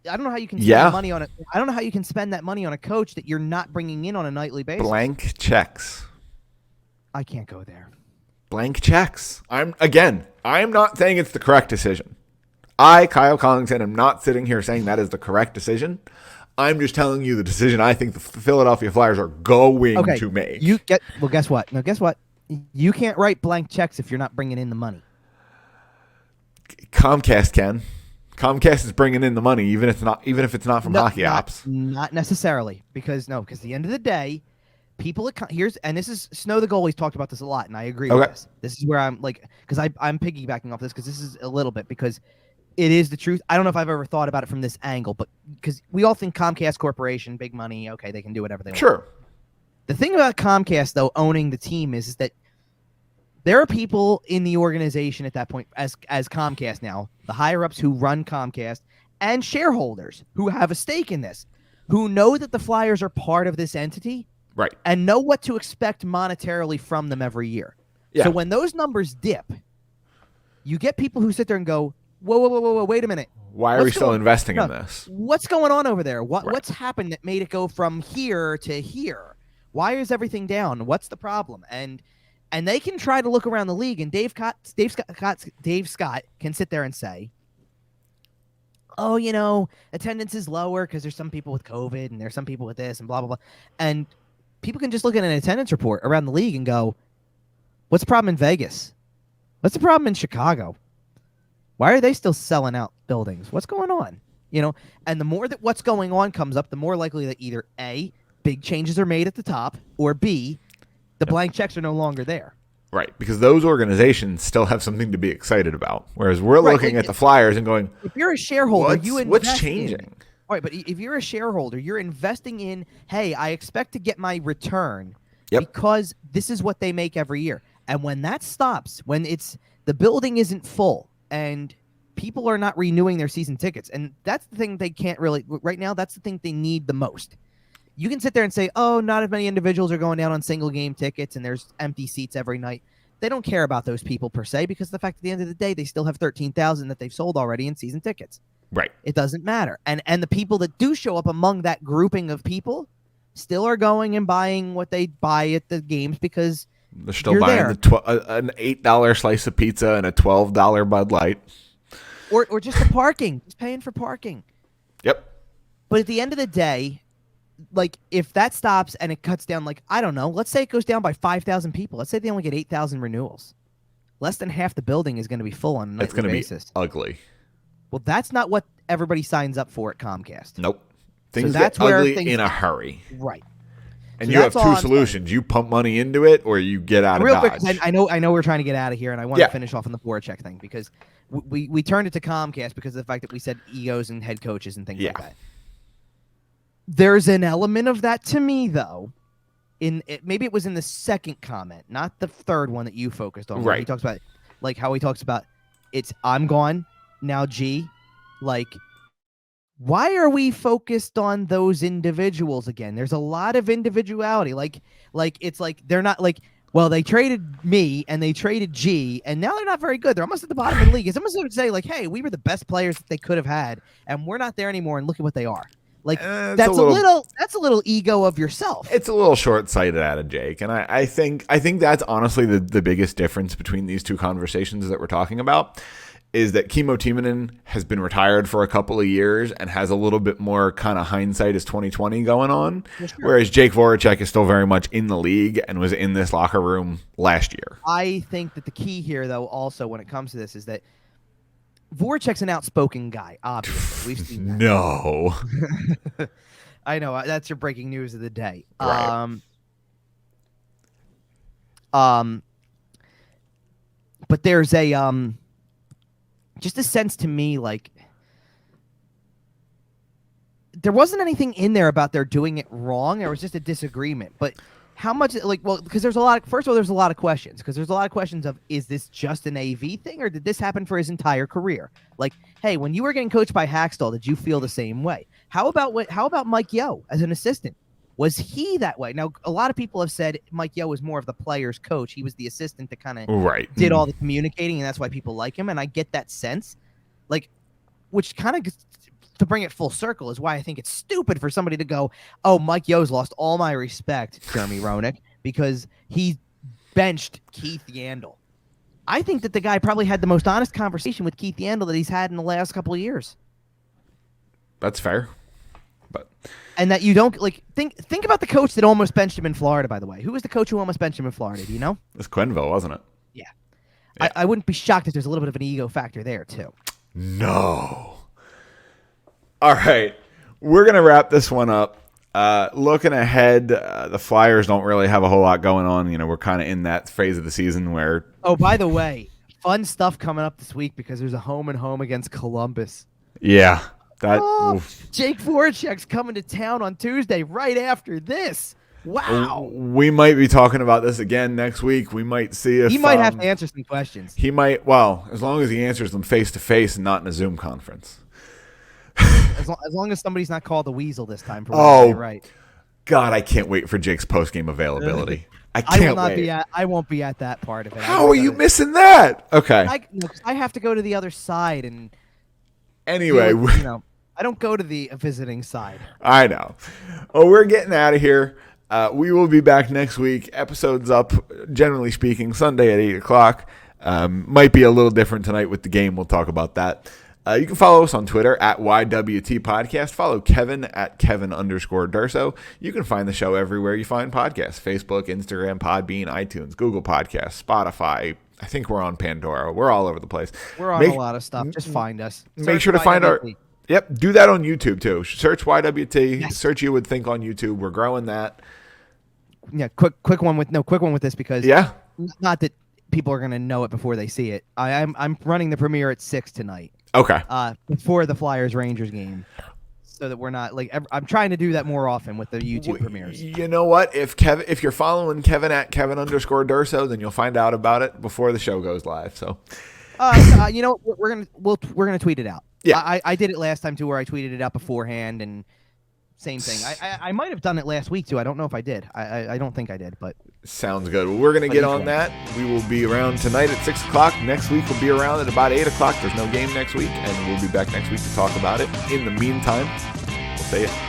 I don't know how you can spend money on it. I don't know how you can spend that money on a coach that you're not bringing in on a nightly basis. Blank checks. I can't go there. Blank checks. I'm not saying it's the correct decision. I, Kyle Collington, am not sitting here saying that is the correct decision. I'm just telling you the decision I think the Philadelphia Flyers are going to make. Guess what? No, guess what? You can't write blank checks if you're not bringing in the money. Comcast can. Comcast is bringing in the money, even if it's not from hockey ops. Not necessarily, because at the end of the day, people and this is Snow the goalie's talked about this a lot, and I agree with this. This is where I'm because I'm piggybacking off this because this is a little bit because it is the truth. I don't know if I've ever thought about it from this angle, but because we all think Comcast Corporation, big money, okay, they can do whatever they want. Sure. The thing about Comcast, though, owning the team is that there are people in the organization at that point, as Comcast now, the higher-ups who run Comcast, and shareholders who have a stake in this, who know that the Flyers are part of this entity, right, and know what to expect monetarily from them every year. Yeah. So when those numbers dip, you get people who sit there and go, whoa, wait a minute. Why are we still investing in this? What's going on over there? What's happened that made it go from here to here? Why is everything down? What's the problem? And they can try to look around the league, and Dave Scott can sit there and say, oh, attendance is lower because there's some people with COVID and there's some people with this and blah, blah, blah. And people can just look at an attendance report around the league and go, what's the problem in Vegas? What's the problem in Chicago? Why are they still selling out buildings? What's going on? And the more that what's going on comes up, the more likely that either A, big changes are made at the top, or B, the blank checks are no longer there. Right, because those organizations still have something to be excited about, whereas we're looking at the Flyers and going, if you're a shareholder, what's changing? All right, but if you're a shareholder, you're investing in, hey, I expect to get my return because this is what they make every year. And when that stops, when the building isn't full and people are not renewing their season tickets, and that's the thing they can't really, right now, that's the thing they need the most. You can sit there and say, oh, not as many individuals are going down on single game tickets and there's empty seats every night. They don't care about those people per se because the fact at the end of the day, they still have 13,000 that they've sold already in season tickets. Right. It doesn't matter. And the people that do show up among that grouping of people still are going and buying what they buy at the games because they're still buying an $8 slice of pizza and a $12 Bud Light. Or just the parking. Just paying for parking. Yep. But at the end of the day, if that stops and it cuts down, I don't know, let's say it goes down by 5,000 people. Let's say they only get 8,000 renewals. Less than half the building is going to be full on a nightly basis. It's going to be ugly. Well, that's not what everybody signs up for at Comcast. Nope. Things get ugly in a hurry. Right. And you have two solutions. You pump money into it or you get out of Dodge. Real quick, I know we're trying to get out of here, and I want to finish off on the Voracek thing because we turned it to Comcast because of the fact that we said egos and head coaches and things like that. There's an element of that to me, though. Maybe it was in the second comment, not the third one that you focused on. Right. He talks about how he talks about I'm gone now. G, why are we focused on those individuals again? There's a lot of individuality. They're not well, they traded me and they traded G, and now they're not very good. They're almost at the bottom of the league. It's almost like say hey, we were the best players that they could have had, and we're not there anymore. And look at what they are. That's a little ego of yourself. It's a little short-sighted out of Jake, and I think that's honestly the biggest difference between these two conversations that we're talking about is that Kimmo Timonen has been retired for a couple of years and has a little bit more kind of hindsight as 2020 going on, whereas Jake Voracek is still very much in the league and was in this locker room last year. I think that the key here, though, also when it comes to this is that Voracek's an outspoken guy, obviously. We've seen that. No. I know. That's your breaking news of the day. Right. But there's just a sense to me there wasn't anything in there about they're doing it wrong. There was just a disagreement. But how much, because there's a lot of questions. Because there's a lot of questions of, is this just an AV thing or did this happen for his entire career? Hey, when you were getting coached by Hackstall, did you feel the same way? How about Mike Yeo as an assistant? Was he that way? Now, a lot of people have said Mike Yeo was more of the player's coach. He was the assistant that kind of did all the communicating, and that's why people like him. And I get that sense, which kind of, to bring it full circle, is why I think it's stupid for somebody to go, oh, Mike Yeo's lost all my respect, Jeremy Roenick, because he benched Keith Yandle. I think that the guy probably had the most honest conversation with Keith Yandle that he's had in the last couple of years. That's fair. But and that you don't like think about the coach that almost benched him in Florida, by the way. Who was the coach who almost benched him in Florida? Do you know? It's Quenneville, wasn't it? Yeah. I wouldn't be shocked if there's a little bit of an ego factor there too. No. All right. We're going to wrap this one up. Looking ahead, the Flyers don't really have a whole lot going on. You know, we're kind of in that phase of the season where... Oh, by the way, fun stuff coming up this week because there's a home and home against Columbus. Yeah. Jake Voracek's coming to town on Tuesday right after this. Wow. We might be talking about this again next week. We might see if... He might have to answer some questions. He might... Well, as long as he answers them face-to-face and not in a Zoom conference. As long as somebody's not called a weasel this time. Right. God, I can't wait for Jake's post-game availability. I won't be at that part of it. How are you missing that? Okay. I have to go to the other side and... Anyway... I don't go to the visiting side. I know. Oh, we're getting out of here. We will be back next week. Episodes up, generally speaking, Sunday at 8 o'clock. Might be a little different tonight with the game. We'll talk about that. You can follow us on Twitter at YWT Podcast. Follow Kevin at Kevin_Durso. You can find the show everywhere you find podcasts. Facebook, Instagram, Podbean, iTunes, Google Podcasts, Spotify. I think we're on Pandora. We're all over the place. We're on a lot of stuff. Just find us. Make sure to find our... Yep, do that on YouTube too. Search YWT. Yes. Search You Would Think on YouTube. We're growing that. Yeah, quick one with this because not that people are gonna know it before they see it. I'm running the premiere at 6 tonight. Okay. Before the Flyers Rangers game, so that we're not like I'm trying to do that more often with the YouTube premieres. You know what? If you're following Kevin at Kevin_Durso, then you'll find out about it before the show goes live. So, you know, we're gonna tweet it out. Yeah, I did it last time too, where I tweeted it out beforehand, and same thing. I might have done it last week too. I don't know if I did. I don't think I did, but sounds good. Well, we're gonna get on that. We will be around tonight at 6 o'clock. Next week we'll be around at about 8 o'clock. There's no game next week, and we'll be back next week to talk about it. In the meantime, we'll see you.